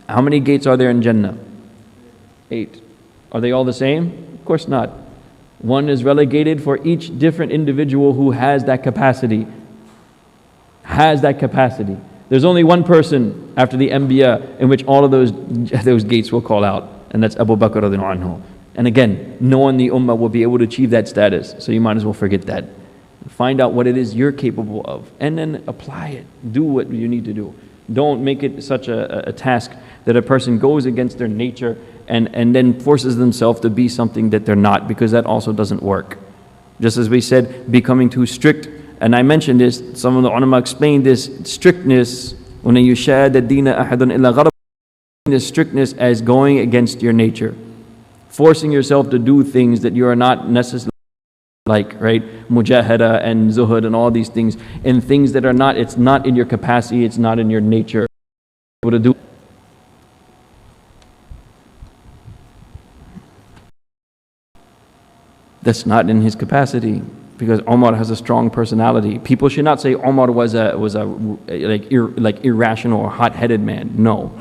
How many gates are there in Jannah? 8. Are they all the same? Of course not. One is relegated for each different individual who has that capacity. There's only one person after the Anbiya in which all of those gates will call out, and that's Abu Bakr radhiyallahu anhu. And again, no one in the ummah will be able to achieve that status. So you might as well forget that. Find out what it is you're capable of and then apply it. Do what you need to do. Don't make it such a task that a person goes against their nature and then forces themselves to be something that they're not, because that also doesn't work. Just as we said, becoming too strict. And I mentioned this, some of the ulama explained this strictness, when you shahad ad-dina ahadun illa gharab, this strictness as going against your nature. Forcing yourself to do things that you are not necessarily like, right? Mujahada and zuhud and all these things. And things that are not, it's not in your capacity, it's not in your nature. Able to do. That's not in his capacity, because Umar has a strong personality. People should not say Umar was a irrational or hot-headed man. No.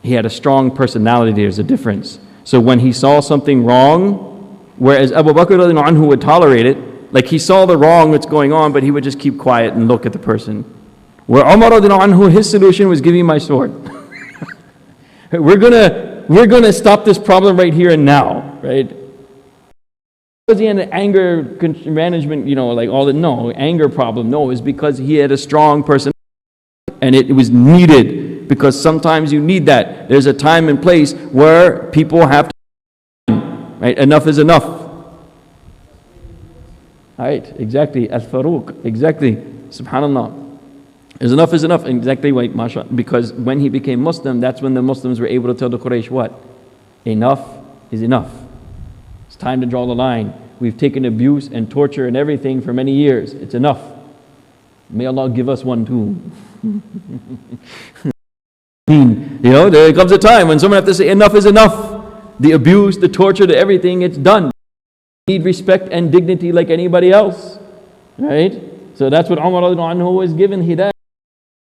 He had a strong personality. There's a difference. So when he saw something wrong, whereas Abu Bakr radiallahu anhu would tolerate it, like he saw the wrong that's going on, but he would just keep quiet and look at the person. Where Umar radiallahu anhu, his solution was, give me my sword. We're gonna stop this problem right here and now, right? Was he had an anger management, like all that? No, anger problem. No, it's because he had a strong personality, and it was needed, because sometimes you need that. There's a time and place where people have to, right? Enough is enough. Right, exactly. Al-Faruq, exactly. Subhanallah. Is enough is enough. Exactly right, mashallah. Because when he became Muslim, that's when the Muslims were able to tell the Quraysh what? Enough is enough. It's time to draw the line. We've taken abuse and torture and everything for many years. It's enough. May Allah give us one too. There comes a time when someone has to say enough is enough. The abuse, the torture, the everything, it's done. We need respect and dignity like anybody else. Right? So that's what Umar radiallahu anhu was given hidayah.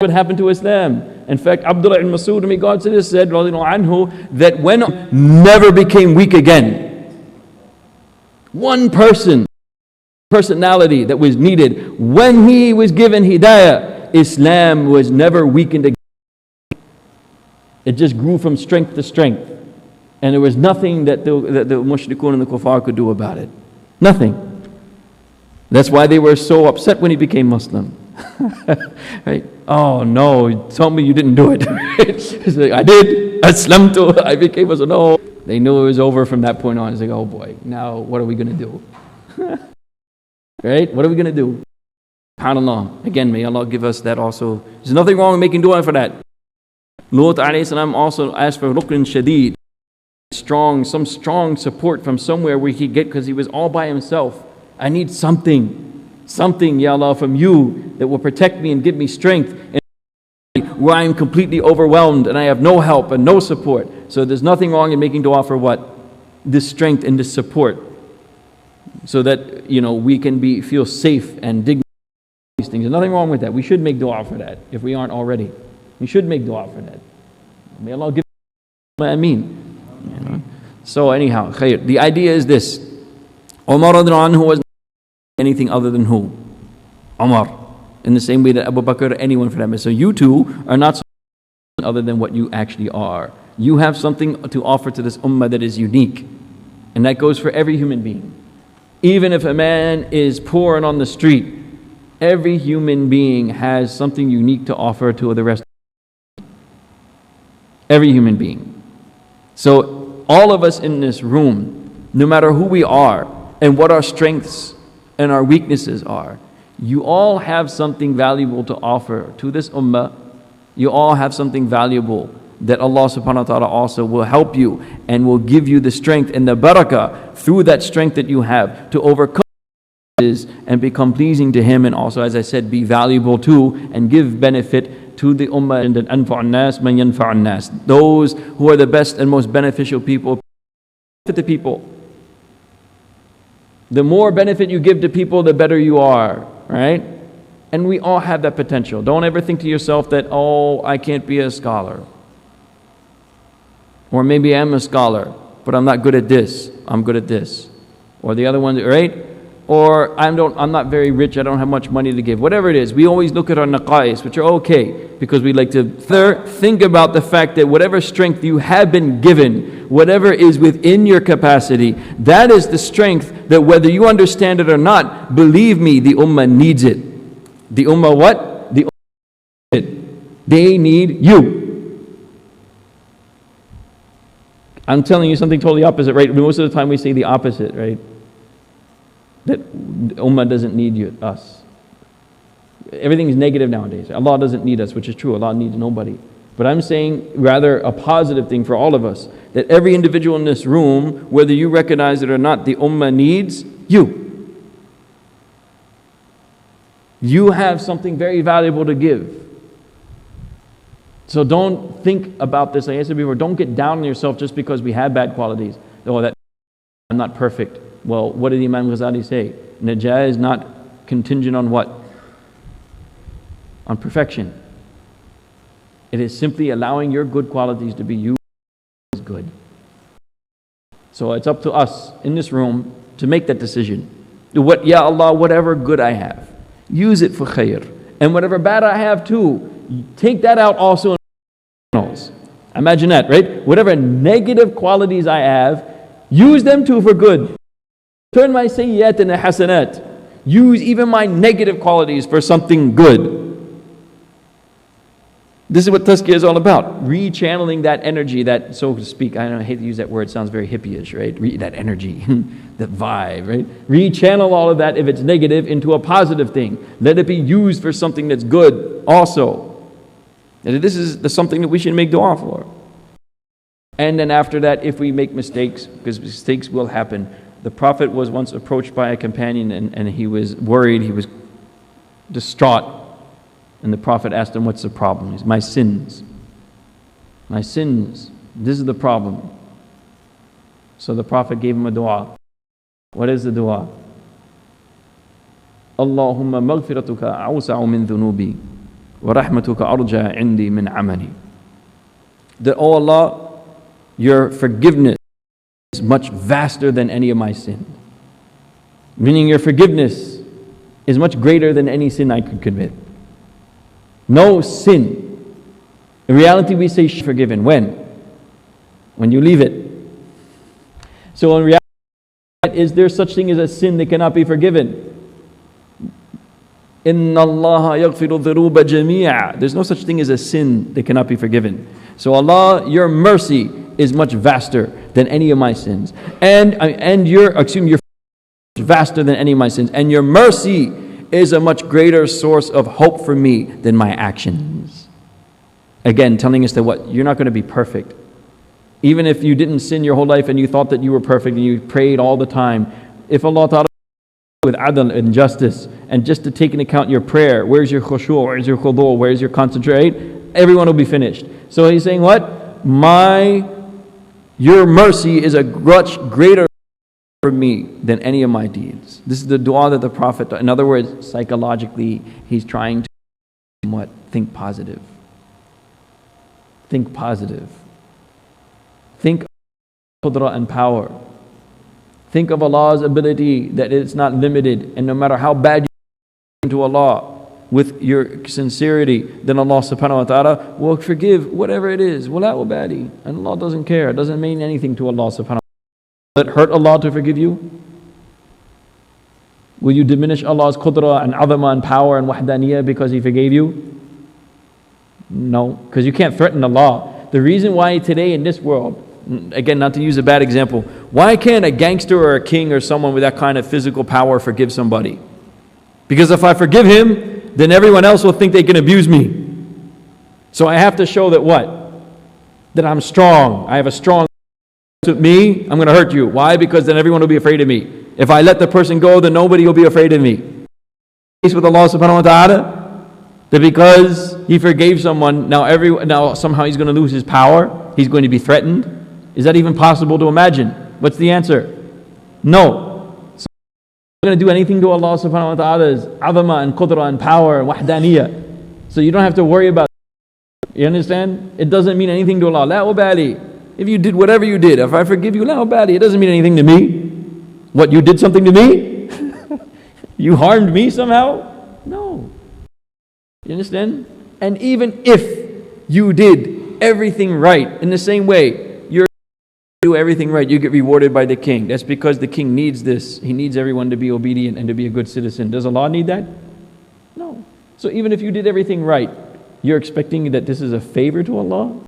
What happened to Islam? In fact, Abdullah ibn Mas'ud, may God say this, said radiallahu anhu, that when never became weak again. One personality that was needed when he was given hidayah, Islam was never weakened again. It just grew from strength to strength, and there was nothing that the mushrikun and the kuffar could do about it. Nothing. That's why they were so upset when he became Muslim. Right? Oh no, tell me you didn't do it. He's like, I did. Aslamtu. I became Muslim. No. They knew it was over from that point on. It's like, oh boy, now what are we going to do? Right? What are we going to do? SubhanAllah. Again, may Allah give us that also. There's nothing wrong with making dua for that. Lut alayhi salam also asked for rukn shadeed. Some strong support from somewhere where he could get, because he was all by himself. I need something, Ya Allah, from you that will protect me and give me strength. Where I am completely overwhelmed and I have no help and no support. So there's nothing wrong in making dua for what? This strength and this support. So that, we can feel safe and dignified. These things. There's nothing wrong with that. We should make dua for that if we aren't already. We should make dua for that. May Allah give Ameen. So anyhow, khair. The idea is this. Umar radiallahu anhu was anything other than who? Umar. In the same way that Abu Bakr or anyone for that matter. So you two are not something other than what you actually are. You have something to offer to this ummah that is unique. And that goes for every human being. Even if a man is poor and on the street, every human being has something unique to offer to the rest. Every human being. So all of us in this room, no matter who we are and what our strengths and our weaknesses are, you all have something valuable to offer to this ummah. You all have something valuable that Allah subhanahu wa ta'ala also will help you and will give you the strength and the barakah through that strength that you have to overcome and become pleasing to Him, and also, as I said, be valuable too and give benefit to the ummah. And anfa'un nas man yanfa'un nas, those who are the best and most beneficial people to the people. The more benefit you give to people, the better you are, right? And we all have that potential. Don't ever think to yourself that, oh, I can't be a scholar. Or maybe I'm a scholar, but I'm not good at this. I'm good at this. Or the other one, right? or I'm not very rich, I don't have much money to give. Whatever it is, we always look at our naqais, which are okay, because we like to think about the fact that whatever strength you have been given, whatever is within your capacity, that is the strength that whether you understand it or not, believe me, the ummah needs it. The ummah what? The ummah needs it. They need you. I'm telling you something totally opposite, right? Most of the time we say the opposite, right? That ummah doesn't need us. Everything is negative nowadays. Allah doesn't need us, which is true. Allah needs nobody. But I'm saying rather a positive thing for all of us, that every individual in this room, whether you recognize it or not, the ummah needs you. You have something very valuable to give. So don't think about this. Like I said before, don't get down on yourself just because we have bad qualities. Oh, that I'm not perfect. Well, what did Imam Ghazali say? Najah is not contingent on what? On perfection. It is simply allowing your good qualities to be you is good. So it's up to us in this room to make that decision. Ya Allah, whatever good I have, use it for khair. And whatever bad I have too, take that out also in else. Imagine that, right? Whatever negative qualities I have, use them too for good. Turn my sayyat into hasanat. Use even my negative qualities for something good. This is what tazkiyah is all about. Rechanneling that energy, that, so to speak, I hate to use that word, it sounds very hippie-ish, right? That energy, that vibe, right? Rechannel all of that, if it's negative, into a positive thing. Let it be used for something that's good also. And this is something that we should make dua for. And then after that, if we make mistakes, because mistakes will happen. The Prophet was once approached by a companion and he was worried, he was distraught. And the Prophet asked him, what's the problem? He said, my sins. My sins. This is the problem. So the Prophet gave him a dua. What is the dua? Allahumma maghfiratuka awsa'u min dhunubi wa rahmatuka arja indi min amali. That, oh Allah, your forgiveness is much vaster than any of my sin. Meaning your forgiveness is much greater than any sin I could commit. No sin. In reality, we say forgiven. When? When you leave it. So in reality, is there such thing as a sin that cannot be forgiven? Inna Allah yaghfiru dhunuba jami'a. There's no such thing as a sin that cannot be forgiven. So Allah, your mercy is much vaster than any of my sins. And your vaster than any of my sins. And your mercy is a much greater source of hope for me than my actions. Again, telling us that what? You're not going to be perfect. Even if you didn't sin your whole life and you thought that you were perfect and you prayed all the time, if Allah Ta'ala with adl and justice, and just to take into account your prayer, where's your khushu', where's your khudu', where's your concentrate, everyone will be finished. So he's saying what? Your mercy is a much greater for me than any of my deeds. This is the dua that the Prophet, in other words, psychologically, he's trying to what? Think positive. Think positive. Think of qudra and power. Think of Allah's ability that it's not limited, and no matter how bad you to Allah with your sincerity, then Allah subhanahu wa ta'ala will forgive whatever it is. Wala ubadi. And Allah doesn't care. It doesn't mean anything to Allah subhanahu wa ta'ala. Will it hurt Allah to forgive you? Will you diminish Allah's qudra and azama and power and wahdaniyah because He forgave you? No, because you can't threaten Allah. The reason why today in this world, again, not to use a bad example, why can't a gangster or a king or someone with that kind of physical power forgive somebody? Because if I forgive him, then everyone else will think they can abuse me. So I have to show that what? That I'm strong. I have a strong to me, I'm going to hurt you. Why? Because then everyone will be afraid of me. If I let the person go, then nobody will be afraid of me. With Allah subhanahu wa ta'ala, that because he forgave someone, now somehow he's going to lose his power, he's going to be threatened. Is that even possible to imagine? What's the answer? No. So I'm going to do anything to Allah subhanahu wa ta'ala's azama and qudra and power and wahdaniyah. So you don't have to worry about it. You understand? It doesn't mean anything to Allah. La ubali. If you did whatever you did, if I forgive you, la ubali, it doesn't mean anything to me. What, you did something to me? You harmed me somehow? No. You understand? And even if you did everything right in the same way, you do everything right, you get rewarded by the king. That's because the king needs this. He needs everyone to be obedient and to be a good citizen. Does Allah need that? No. So even if you did everything right, you're expecting that this is a favor to Allah?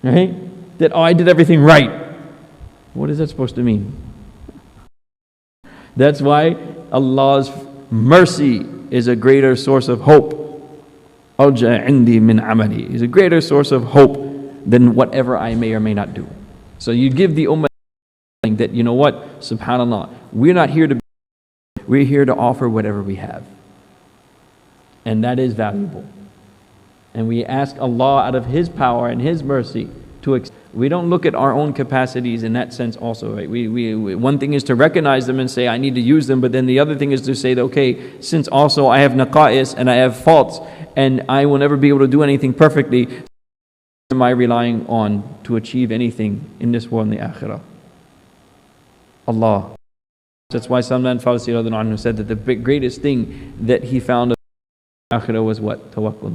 Right? That, oh, I did everything right. What is that supposed to mean? That's why Allah's mercy is a greater source of hope. أَرْجَى عِنْدِي مِنْ عَمَلِي is a greater source of hope than whatever I may or may not do. So you give the ummah that, you know what, subhanAllah, we're here to offer whatever we have. And that is valuable. And we ask Allah out of His power and His mercy we don't look at our own capacities in that sense also, right? One thing is to recognize them and say, I need to use them, but then the other thing is to say, that, okay, since also I have naqa'is and I have faults, and I will never be able to do anything perfectly, what am I relying on to achieve anything in this world and the akhirah? Allah. That's why Salman Farsi radhiyallahu anhu said that the greatest thing that he found in the akhirah was what? Tawakkul.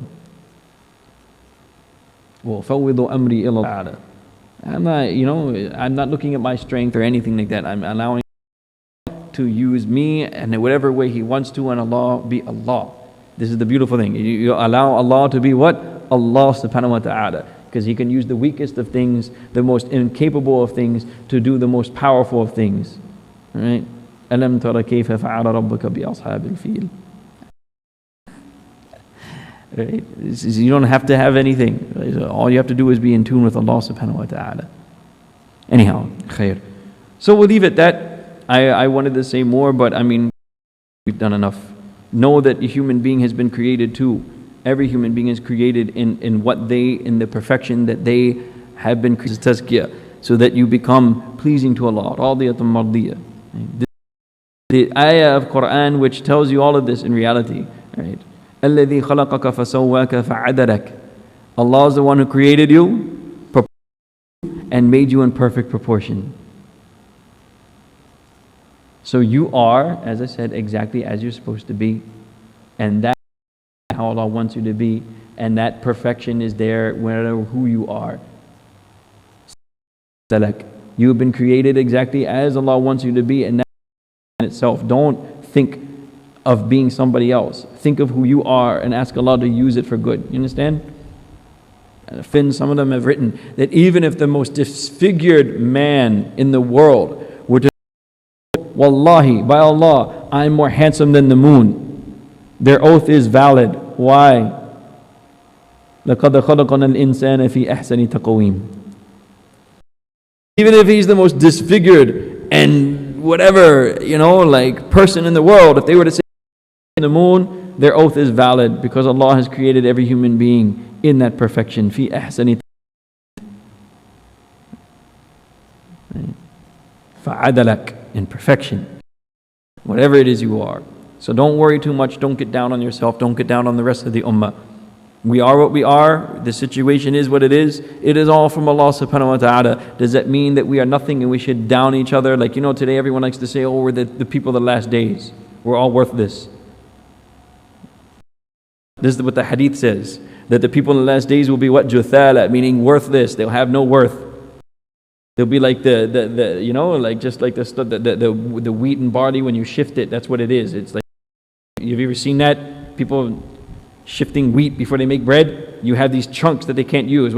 وَفَوِّضُ أَمْرِي إِلَى اللَّهِ. I'm not looking at my strength or anything like that. I'm allowing Allah to use me and in whatever way He wants to, and Allah be Allah. This is the beautiful thing. You allow Allah to be what? Allah subhanahu wa ta'ala. Because He can use the weakest of things, the most incapable of things, to do the most powerful of things. Right? أَلَمْ تَرَ كَيْفَ فَعَلَ رَبُّكَ بِأَصْحَابِ الْفِيلِ. Right? You don't have to have anything. Right? So all you have to do is be in tune with Allah subhanahu wa ta'ala. Anyhow, khair. So we'll leave it at that. I wanted to say more, but I mean, we've done enough. Know that a human being has been created too. Every human being is created in the perfection that they have been created. Tazkiyah, so that you become pleasing to Allah. Radiyatun mardiyah. The ayah of Quran which tells you all of this in reality. Right? الَّذِي خَلَقَكَ فَسَوَّاكَ فَعَدَلَكَ. Allah is the one who created you and made you in perfect proportion. So you are, as I said, exactly as you're supposed to be. And that's how Allah wants you to be. And that perfection is there wherever who you are. You have been created exactly as Allah wants you to be, and that in itself. Don't think of being somebody else. Think of who you are and ask Allah to use it for good. You understand? Some of them have written that even if the most disfigured man in the world were to say, Wallahi, by Allah, I'm more handsome than the moon, their oath is valid. Why? لَقَدْ خَلَقَنَا الْإِنسَانَ فِي أَحْسَنِ تَقْوِيمٍ. Even if he's the most disfigured and whatever, person in the world, if they were to say the moon, their oath is valid because Allah has created every human being in that perfection. Fi ahsani fa'adalak, in perfection. Whatever it is you are. So don't worry too much, don't get down on yourself, don't get down on the rest of the ummah. We are what we are, the situation is what it is all from Allah subhanahu wa ta'ala. Does that mean that we are nothing and we should down each other? Like, today everyone likes to say, oh, we're the people of the last days. We're all worthless. This is what the Hadith says, that the people in the last days will be what? Juthala, meaning worthless. They'll have no worth. They'll be like the wheat and barley when you shift it. That's what it is. It's like, have you ever seen that? People shifting wheat before they make bread. You have these chunks that they can't use.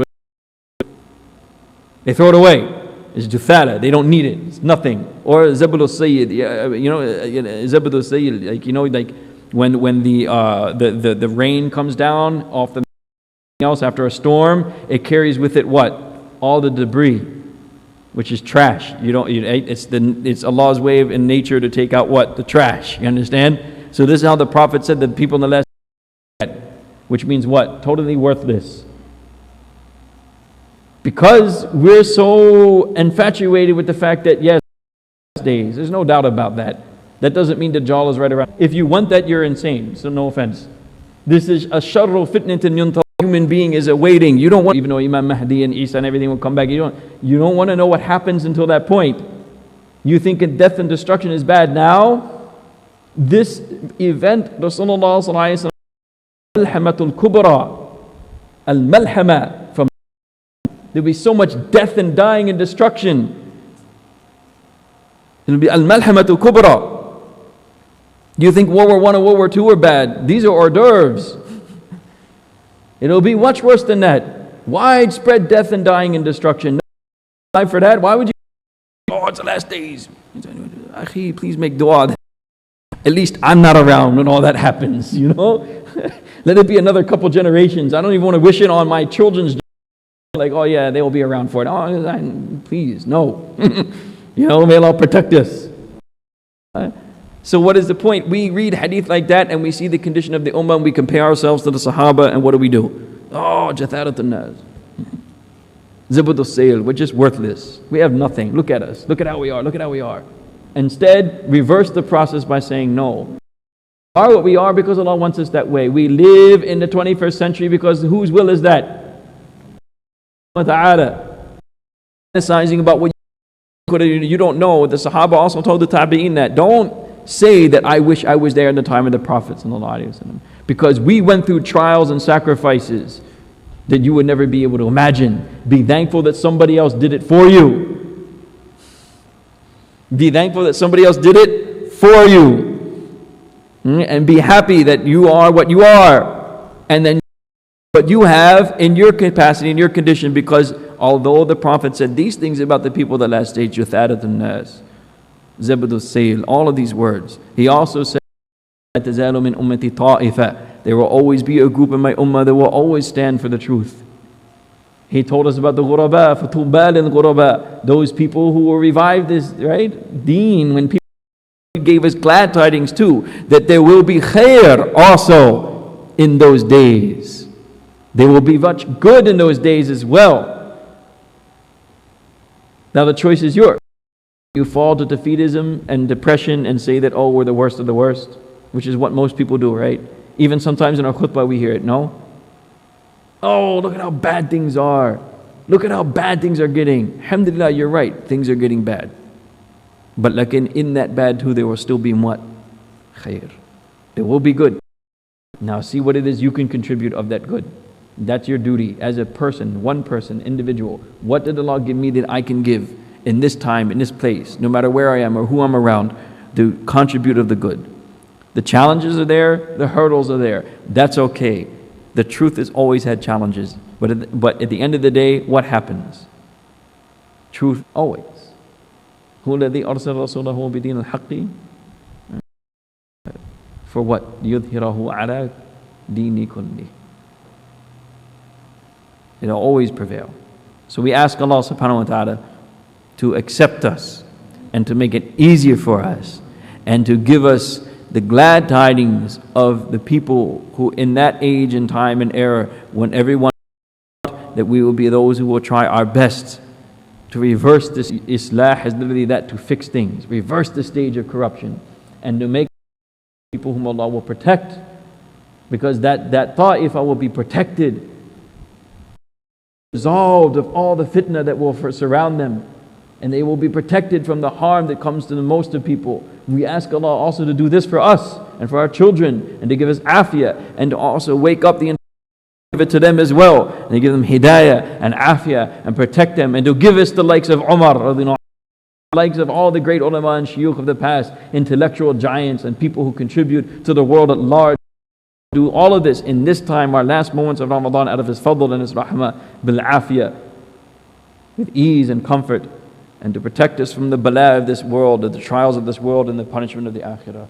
They throw it away. It's juthala. They don't need it. It's nothing. Or zabul sayyid. Zabul sayyid. Like when the rain comes down off the else after a storm, it carries with it what? All the debris, which is trash. It's Allah's way in nature to take out what? The trash. You understand? So this is how the Prophet said that people in the last, which means what? Totally worthless. Because we're so infatuated with the fact that yes, days. There's no doubt about that. That doesn't mean Dajjal is right around. If you want that, you're insane. So no offense. This is a sharru fitnatin yunta. Human being is awaiting. You don't want, even though Imam Mahdi and Isa and everything will come back, you don't want to know what happens until that point. You think death and destruction is bad now? This event, Rasulullah sallallahu alaihi wasallam, al-malhamatul kubra, al-malhama, from there'll be so much death and dying and destruction. It'll be al-malhamatul kubra. Do you think World War I and World War II are bad? These are hors d'oeuvres. It'll be much worse than that. Widespread death and dying and destruction. No time for that. Why would you? Oh, it's the last days. Akhi, please make dua. At least I'm not around when all that happens, you know? Let it be another couple generations. I don't even want to wish it on my children's like, oh yeah, they will be around for it. Oh, please, no. You know, may Allah protect us. So what is the point? We read hadith like that and we see the condition of the ummah and we compare ourselves to the Sahaba, and what do? Oh, Jatharatun Nas. Zibudul Sayl, we're just worthless. We have nothing. Look at us. Look at how we are. Look at how we are. Instead, reverse the process by saying no. We are what we are because Allah wants us that way. We live in the 21st century because whose will is that? Fantasizing about what you don't know. The Sahaba also told the Tabi'in that. Don't say that I wish I was there in the time of the Prophet ﷺ, because we went through trials and sacrifices that you would never be able to imagine. Be thankful that somebody else did it for you. Be thankful that somebody else did it for you. And be happy that you are what you are. And then what you have in your capacity, in your condition, because although the Prophet said these things about the people of the last stage, Jutharatun Nas, Zabadul Sayl, all of these words, he also said, there will always be a group in my ummah that will always stand for the truth. He told us about the ghuraba, fatubal and ghuraba, those people who will revive this, right, deen, when people gave us glad tidings too, that there will be khair also in those days. There will be much good in those days as well. Now the choice is yours. You fall to defeatism and depression and say that, oh, we're the worst of the worst, which is what most people do, right? Even sometimes in our khutbah we hear it, no? Oh, look at how bad things are. Look at how bad things are getting. Alhamdulillah, you're right. Things are getting bad. But like in that bad too, there will still be what? Khair. There will be good. Now see what it is you can contribute of that good. That's your duty as a person, one person, individual. What did Allah give me that I can give in this time, in this place, no matter where I am or who I'm around, to contribute of the good? The challenges are there, the hurdles are there. That's okay. The truth has always had challenges. But at the end of the day, what happens? Truth always. For what? لِيُظْهِرَهُ عَلَى دِينِ كُلِّهِ. It'll always prevail. So we ask Allah subhanahu wa ta'ala to accept us and to make it easier for us and to give us the glad tidings of the people who in that age and time and era when everyone that we will be those who will try our best to reverse this. Islah is literally that, to fix things, reverse the stage of corruption, and to make people whom Allah will protect, because that ta'ifah will be protected, resolved of all the fitna that will surround them, and they will be protected from the harm that comes to the most of people. We ask Allah also to do this for us and for our children, and to give us afiyah, and to also wake up the entire, give it to them as well, and to give them hidayah and afiyah, and protect them, and to give us the likes of Umar, the likes of all the great ulama and shuyukh of the past, intellectual giants and people who contribute to the world at large. Do all of this in this time, our last moments of Ramadan, out of His fadl and His rahmah, bil afiyah, with ease and comfort, and to protect us from the bala of this world, the trials of this world, and the punishment of the akhirah.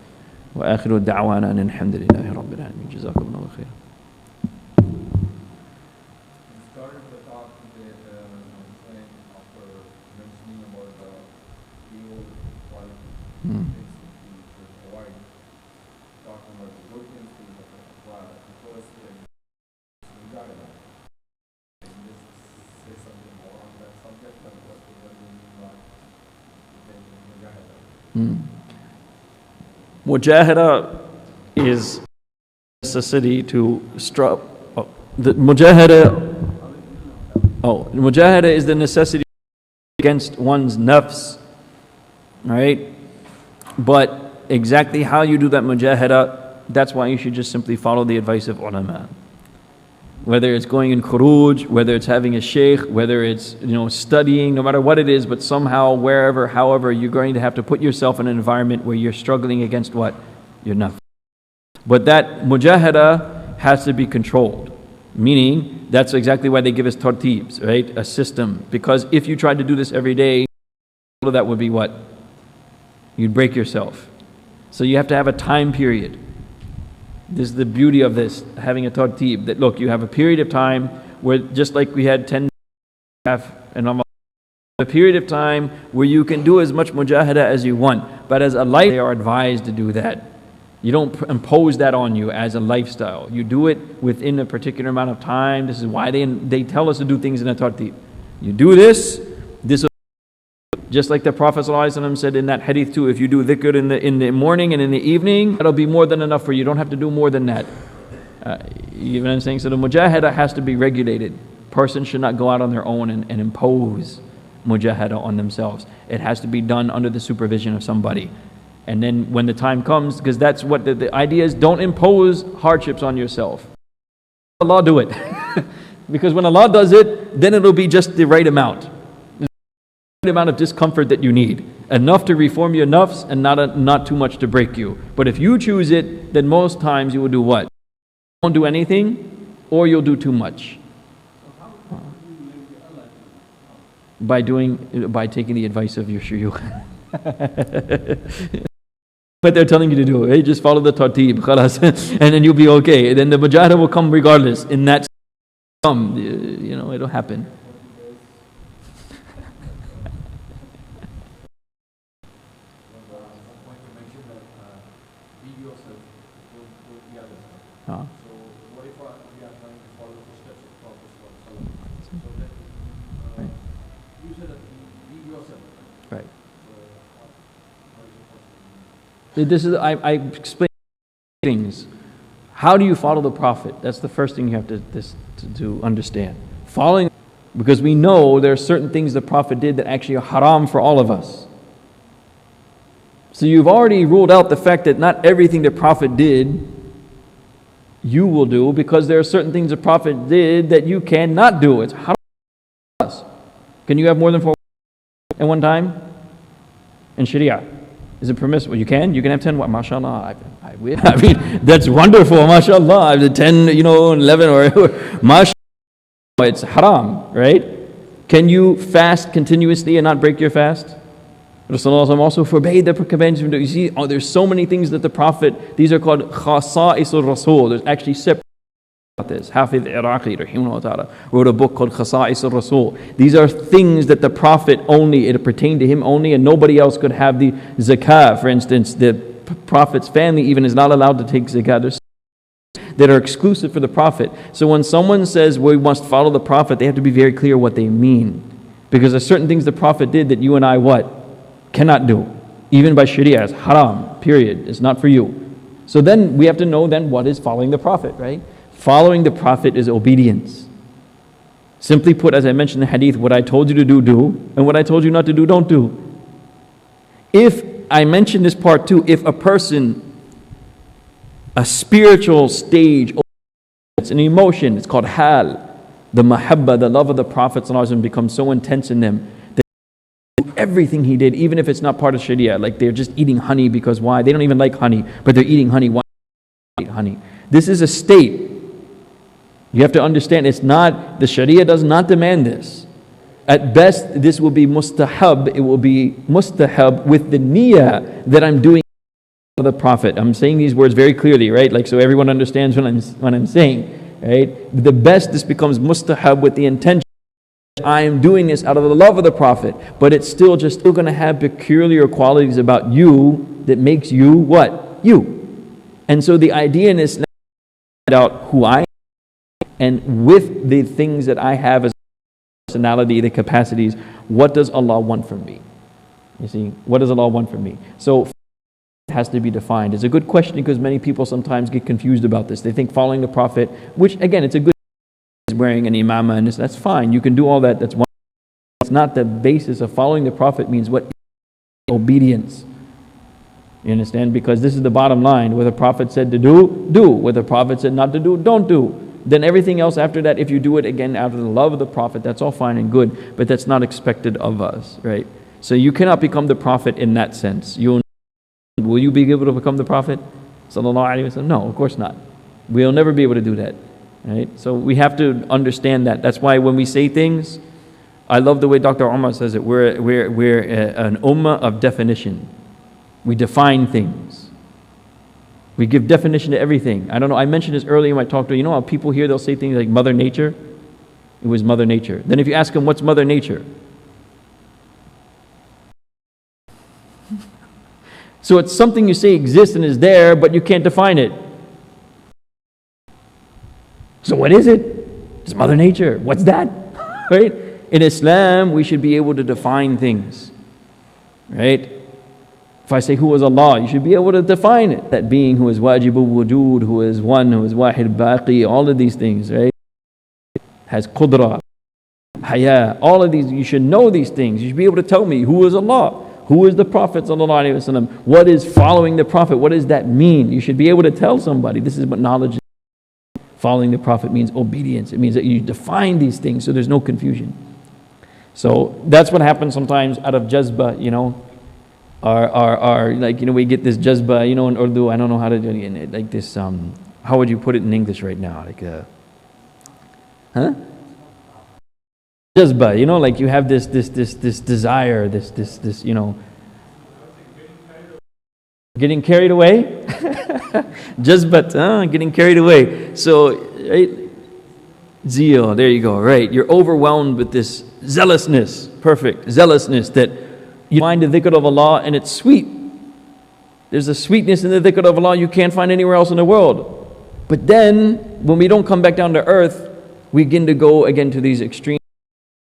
Wa akhiru da'wana an alhamdulillahi rabbil alamin. Jazakumullahu khair. Started the talk today saying after mentioning about the evil qualities to avoid, talking about the good things to acquire. The first thing is mujahada. Can you just say something more on that subject? Like what do you mean by mujahada? Mujahada is necessity to mujahada is the necessity against one's nafs, right? But exactly how you do that mujahada, that's why you should just simply follow the advice of ulama. Whether it's going in khuruj, whether it's having a sheikh, whether it's studying, no matter what it is, but somehow, wherever, however, you're going to have to put yourself in an environment where you're struggling against what? Your nafs. But that mujahada has to be controlled. Meaning, that's exactly why they give us tartibs, right? A system. Because if you tried to do this every day, that would be what? You'd break yourself. So you have to have a time period. This is the beauty of this, having a tartib. That look, you have a period of time where, just like we had 10 and Ramadan, a period of time where you can do as much mujahada as you want. But as a life, they are advised to do that. You don't impose that on you as a lifestyle. You do it within a particular amount of time. This is why they tell us to do things in a tartib. You do this will, just like the Prophet ﷺ said in that hadith too, if you do dhikr in the morning and in the evening, that'll be more than enough for you. You don't have to do more than that. You know what I'm saying? So the mujahada has to be regulated. Person should not go out on their own and impose mujahada on themselves. It has to be done under the supervision of somebody. And then when the time comes, because that's what the idea is, don't impose hardships on yourself. Allah do it. Because when Allah does it, then it'll be just the right amount. The right amount of discomfort that you need. Enough to reform your nafs and not too much to break you. But if you choose it, then most times you will do what? You won't do anything, or you'll do too much. By taking the advice of your shuyukh. What they're telling you to do, hey, just follow the tartib, khalas, and then you'll be okay. And then the mujahada will come regardless. In that, it'll happen. Huh? So what if we are trying to follow the steps of Prophet? So that you said that you read yourself. Right. So how is it possible? This is I explain things. How do you follow the Prophet? That's the first thing you have to understand. Following, because we know there are certain things the Prophet did that actually are haram for all of us. So you've already ruled out the fact that not everything the Prophet did you will do, because there are certain things the Prophet did that you cannot do. It's haram for us. Can you have more than 4 at one time? In Sharia, is it permissible? You can have 10. What? MashaAllah. I mean, that's wonderful. MashaAllah. I have 10, 11 or MashaAllah. It's haram, right? Can you fast continuously and not break your fast? Rasulullah also forbade the companions. You see, there's so many things that the Prophet, these are called khasa'isul Rasul. There's actually separate about this. Hafiz Iraqi, rahimahullah ta'ala, wrote a book called Khasa'isul Rasul. These are things that the Prophet only, it pertained to him only, and nobody else could have the zakah. For instance, the Prophet's family even is not allowed to take zakah. There's that are exclusive for the Prophet. So when someone says we must follow the Prophet, they have to be very clear what they mean. Because there's certain things the Prophet did that you and I cannot do. Even by Sharia, it's haram, period. It's not for you. So then we have to know then what is following the Prophet, right? Following the Prophet is obedience. Simply put, as I mentioned in the hadith, what I told you to do, do. And what I told you not to do, don't do. If, I mentioned this part too, if a person, a spiritual stage, it's an emotion, it's called hal. The mahabba, the love of the Prophet ﷺ becomes so intense in them everything he did, even if it's not part of Sharia, like they're just eating honey because why? They don't even like honey, but they're eating honey. Why eat honey? This is a state. You have to understand, it's not, the Sharia does not demand this. At best, this will be mustahab. It will be mustahab with the niyyah that I'm doing for the Prophet. I'm saying these words very clearly, right? Like so everyone understands what I'm saying, right? The best, this becomes mustahab with the intention I am doing this out of the love of the Prophet, but it's still going to have peculiar qualities about you that makes you what? You. And so the idea in Islam is out who I am, and with the things that I have as personality, the capacities, what does Allah want from me? You see, what does Allah want from me? So it has to be defined. It's a good question because many people sometimes get confused about this. They think following the Prophet, which again, it's a good wearing an imamah and this, that's fine. You can do all that. That's one. It's not the basis of following the Prophet means what? Obedience. You understand? Because this is the bottom line. What the Prophet said to do, do. What the Prophet said not to do, don't do. Then everything else after that, if you do it again out of the love of the Prophet, that's all fine and good, but that's not expected of us, right? So you cannot become the Prophet in that sense. Will you be able to become the Prophet? Sallallahu Alaihi Wasallam? No, of course not. We'll never be able to do that, right? So we have to understand that. That's why when we say things, I love the way Dr. Umar says it. We're an ummah of definition. We define things. We give definition to everything. I don't know, I mentioned this earlier in my talk to you know how people here, they'll say things like Mother Nature? It was Mother Nature. Then if you ask them, what's Mother Nature? So it's something you say exists and is there, but you can't define it. So what is it? It's Mother Nature. What's that? Right? In Islam, we should be able to define things. Right? If I say who is Allah, you should be able to define it. That being who is wajibul wujud, who is one, who is wahid baqi, all of these things, right? Has qudra, haya, all of these, you should know these things. You should be able to tell me who is Allah, who is the Prophet sallallahu alaihi wasallam, what is following the Prophet, what does that mean? You should be able to tell somebody. This is what knowledge is. Following the Prophet means obedience. It means that you define these things so there's no confusion. So that's what happens sometimes out of jazba, you know. Like, you know, we get this jazba, you know, in Urdu, I don't know how to do it, like this, how would you put it in English right now? Like, jazba, you know, like you have this desire, this, you know, getting carried away? Jazbat, getting carried away. So, right? Zeal, there you go, right. You're overwhelmed with this zealousness, perfect, zealousness that you find the dhikr of Allah and it's sweet. There's a sweetness in the dhikr of Allah you can't find anywhere else in the world. But then, when we don't come back down to earth, we begin to go again to these extremes,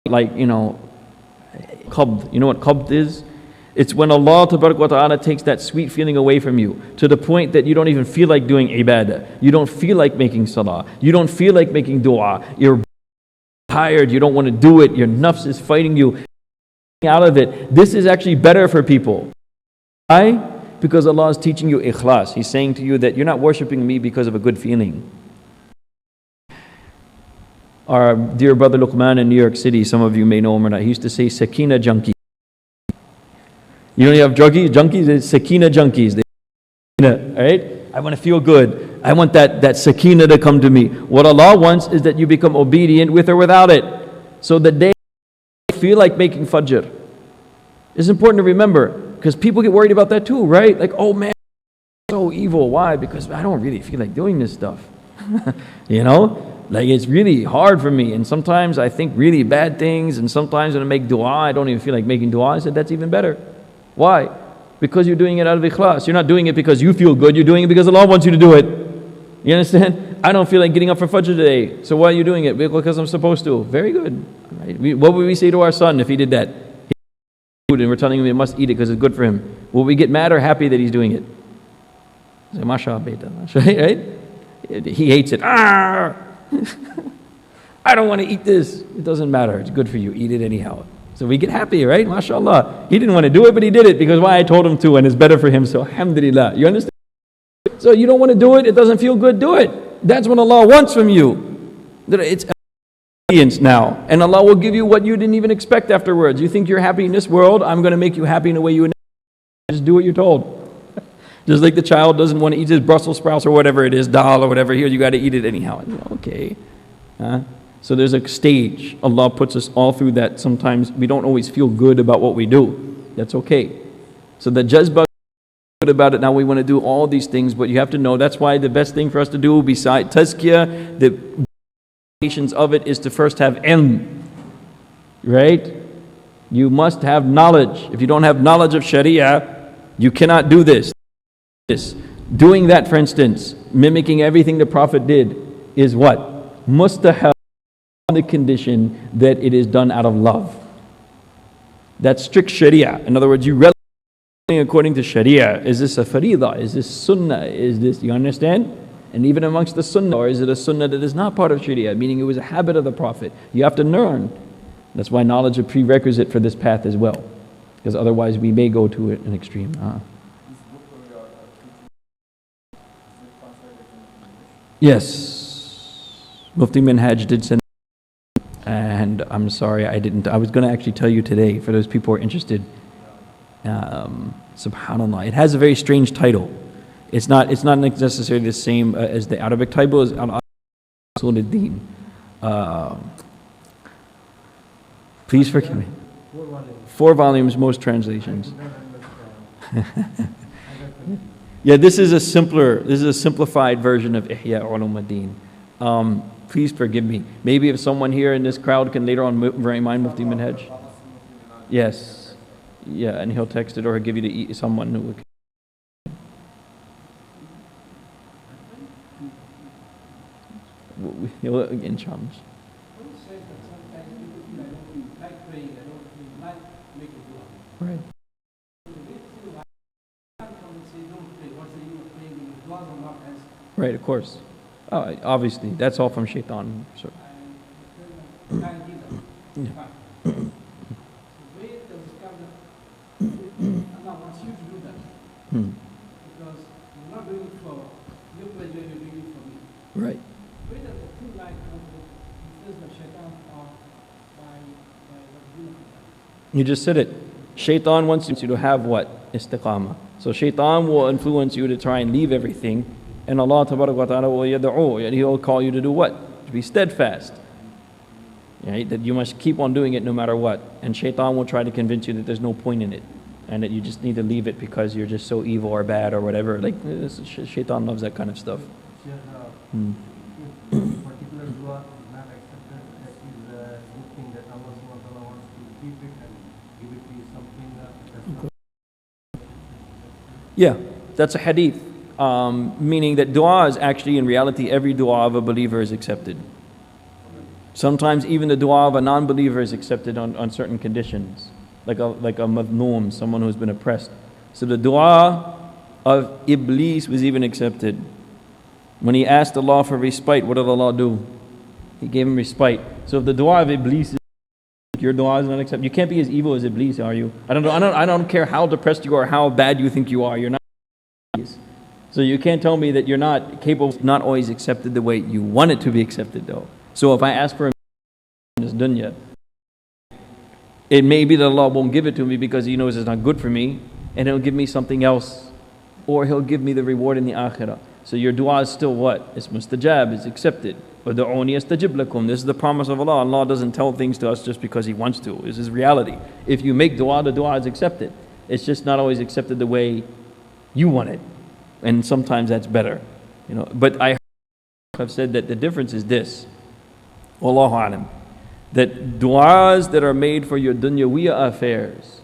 like, you know, qabd. You know what qabd is? It's when Allah Tabarak wa Ta'ala takes that sweet feeling away from you to the point that you don't even feel like doing ibadah. You don't feel like making salah. You don't feel like making dua. You're tired. You don't want to do it. Your nafs is fighting you out of it. This is actually better for people. Why? Because Allah is teaching you ikhlas. He's saying to you that you're not worshipping me because of a good feeling. Our dear brother Luqman in New York City, some of you may know him or not, he used to say Sakina junkie. You know, you have junkies, it's Sakina junkies. Right? I want to feel good. I want that Sakina to come to me. What Allah wants is that you become obedient with or without it. So the day you feel like making fajr, it's important to remember, because people get worried about that too, right? Like, oh man, so evil. Why? Because I don't really feel like doing this stuff. You know? Like, it's really hard for me, and sometimes I think really bad things, and sometimes when I make dua, I don't even feel like making dua. I said, that's even better. Why? Because you're doing it out of ikhlas. You're not doing it because you feel good, you're doing it because Allah wants you to do it. You understand? I don't feel like getting up for Fajr today, so why are you doing it? Because I'm supposed to. Very good. Right? What would we say to our son if he did that? And we're telling him he must eat it because it's good for him. Will we get mad or happy that he's doing it? Say, mashallah, beta. Right? He hates it. I don't want to eat this. It doesn't matter. It's good for you. Eat it anyhow. So we get happy, right? MashaAllah. He didn't want to do it, but he did it because why? I told him to, and it's better for him. So alhamdulillah. You understand? So you don't want to do it. It doesn't feel good. Do it. That's what Allah wants from you. It's obedience now. And Allah will give you what you didn't even expect afterwards. You think you're happy in this world. I'm going to make you happy in the way you just do what you're told. Just like the child doesn't want to eat his Brussels sprouts or whatever it is, dal or whatever. Here, you got to eat it anyhow. Okay. So there's a stage. Allah puts us all through that. Sometimes we don't always feel good about what we do. That's okay. So the jazba, good about it. Now we want to do all these things, but you have to know that's why the best thing for us to do beside tazkiyah, the foundations of it is to first have ilm. Right? You must have knowledge. If you don't have knowledge of Sharia, you cannot do this. Doing that, for instance, mimicking everything the Prophet did, is what? Mustahab, on the condition that it is done out of love. That's strict Sharia. In other words, you relate according to Sharia. Is this a faridah? Is this sunnah? Is this, you understand? And even amongst the sunnah, or is it a sunnah that is not part of Sharia, meaning it was a habit of the Prophet? You have to learn. That's why knowledge is a prerequisite for this path as well, because otherwise we may go to an extreme. This book Yes. Mufti Minhaj did send, and I'm sorry I didn't. I was going to actually tell you today for those people who are interested. Subhanallah. It has a very strange title. It's not necessarily the same as the Arabic title as Al-Usul al-Din. Please forgive me. 4 volumes, most translations. Yeah, this is a simplified version of Ihya Ulumuddin. Please forgive me. Maybe if someone here in this crowd can later on remind Mufti Minhaj. Yes. Yeah, and he'll text it or he'll give you to someone who can. Inshallah. Right. Right, of course. Obviously, that's all from shaitan. So. Yeah. Because you're not doing it for your pleasure, you're doing it for me. Right. Where does the true light come from? It says that shaitan by you just said it. Shaitan wants you to have what? Istiqamah. So shaitan will influence you to try and leave everything. And Allah Tabarak wa Ta'ala will yad'u. And He'll call you to do what? To be steadfast. Right? That you must keep on doing it no matter what. And shaitan will try to convince you that there's no point in it. And that you just need to leave it because you're just so evil or bad or whatever. Like, shaitan loves that kind of stuff. Particular dua is not accepted, that is a good thing that Allah SWT wants to keep it and give it to you something that's not. Yeah, that's a hadith. Meaning that dua is actually, in reality, every dua of a believer is accepted. Sometimes even the dua of a non-believer is accepted on certain conditions. Like a madnoom, someone who's been oppressed. So the dua of Iblis was even accepted. When he asked Allah for respite, what did Allah do? He gave him respite. So if the dua of Iblis is your dua is not accepted, you can't be as evil as Iblis, are you? I don't care how depressed you are, how bad you think you are. You're not. So you can't tell me that you're not capable. It's not always accepted the way you want it to be accepted, though. So if I ask for in this dunya, it may be that Allah won't give it to me because He knows it's not good for me, and He'll give me something else, or He'll give me the reward in the akhirah. So your dua is still what? It's mustajab, it's accepted. وَدُعُونِي أَسْتَجِبْ لَكُمْ. This is the promise of Allah. Allah doesn't tell things to us just because He wants to. This is reality. If you make dua, the dua is accepted. It's just not always accepted the way you want it. And sometimes that's better. But I have said that the difference is this. Wallahu alam. That du'as that are made for your dunyawiyya affairs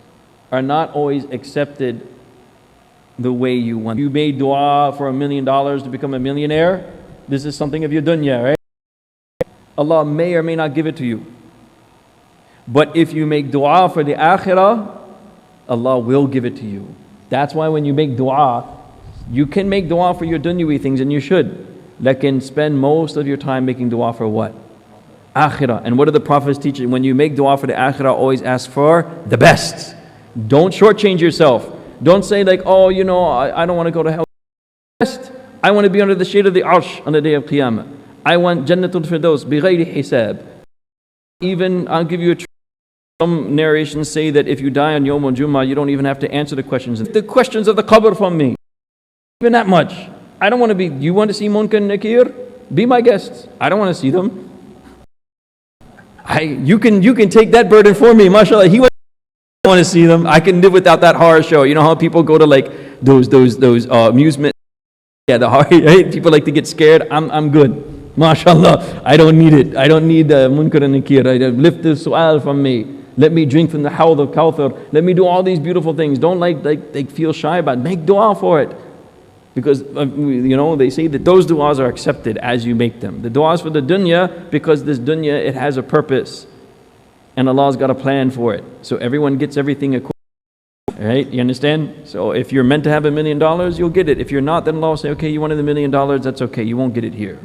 are not always accepted the way you want. You made dua for $1 million to become a millionaire. This is something of your dunya, right? Allah may or may not give it to you. But if you make dua for the akhirah, Allah will give it to you. That's why when you make dua, you can make dua for your dunyawi things, and you should. Lakin spend most of your time making dua for what? Akhirah. And what do the Prophets teach? When you make dua for the akhirah, always ask for the best. Don't shortchange yourself. Don't say like, I don't want to go to hell. Best. I want to be under the shade of the arsh on the day of Qiyamah. I want Jannatul Firdaus, bighayri hisab. Even, I'll give you a some narrations say that if you die on Yawm al-Jum'ah, you don't even have to answer the questions. The questions of the qabr from me. Even that much. I don't want to be, you want to see Munkar and Nakir? Be my guests. I don't want to see them. You can take that burden for me, mashallah. He wants to see them. I can live without that horror show. You know how people go to like those amusement. Yeah, the horror. Right? People like to get scared. I'm good. MashaAllah, I don't need it. I don't need Munkar and Nakir. Lift the su'al from me. Let me drink from the Hawd of Kawthar. Let me do all these beautiful things. Don't feel shy about it. Make dua for it. Because, they say that those du'as are accepted as you make them. The du'as for the dunya, because this dunya, it has a purpose. And Allah's got a plan for it. So everyone gets everything according. Right? You understand? So if you're meant to have $1 million, you'll get it. If you're not, then Allah will say, okay, you wanted $1 million, that's okay. You won't get it here.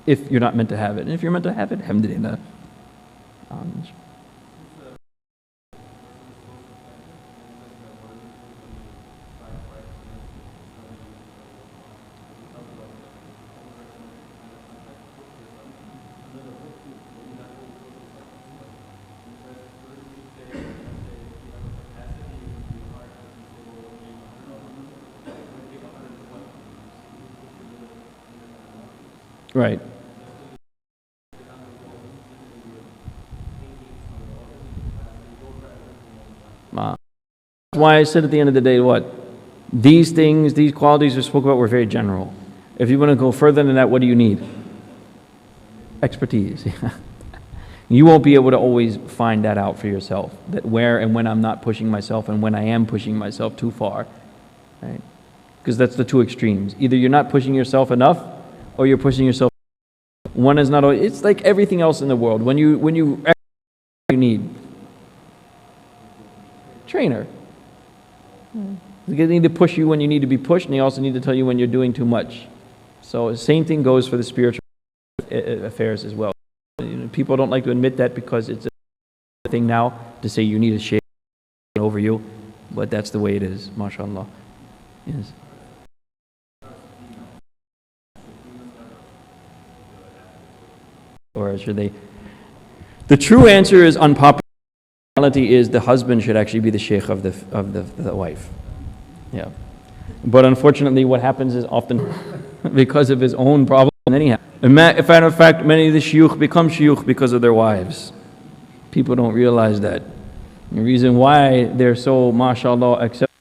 If you're not meant to have it. And if you're meant to have it, alhamdulillah. Right. That's why I said at the end of the day, what? These things, these qualities we spoke about were very general. If you want to go further than that, what do you need? Expertise. You won't be able to always find that out for yourself, that where and when I'm not pushing myself and when I am pushing myself too far. Right? Because that's the two extremes. Either you're not pushing yourself enough or you're pushing yourself. One is not always, it's like everything else in the world. When you need trainer. They need to push you when you need to be pushed, and they also need to tell you when you're doing too much. So the same thing goes for the spiritual affairs as well. People don't like to admit that because it's a thing now to say you need a shaykh over you, but that's the way it is, mashallah. Yes. Or should they? The true answer is unpopular. The reality is the husband should actually be the shaykh of the wife. Yeah. But unfortunately, what happens is often because of his own problem. Anyhow, in fact, many of the shuyukh become shuyukh because of their wives. People don't realize that. The reason why they're so, mashallah, accepted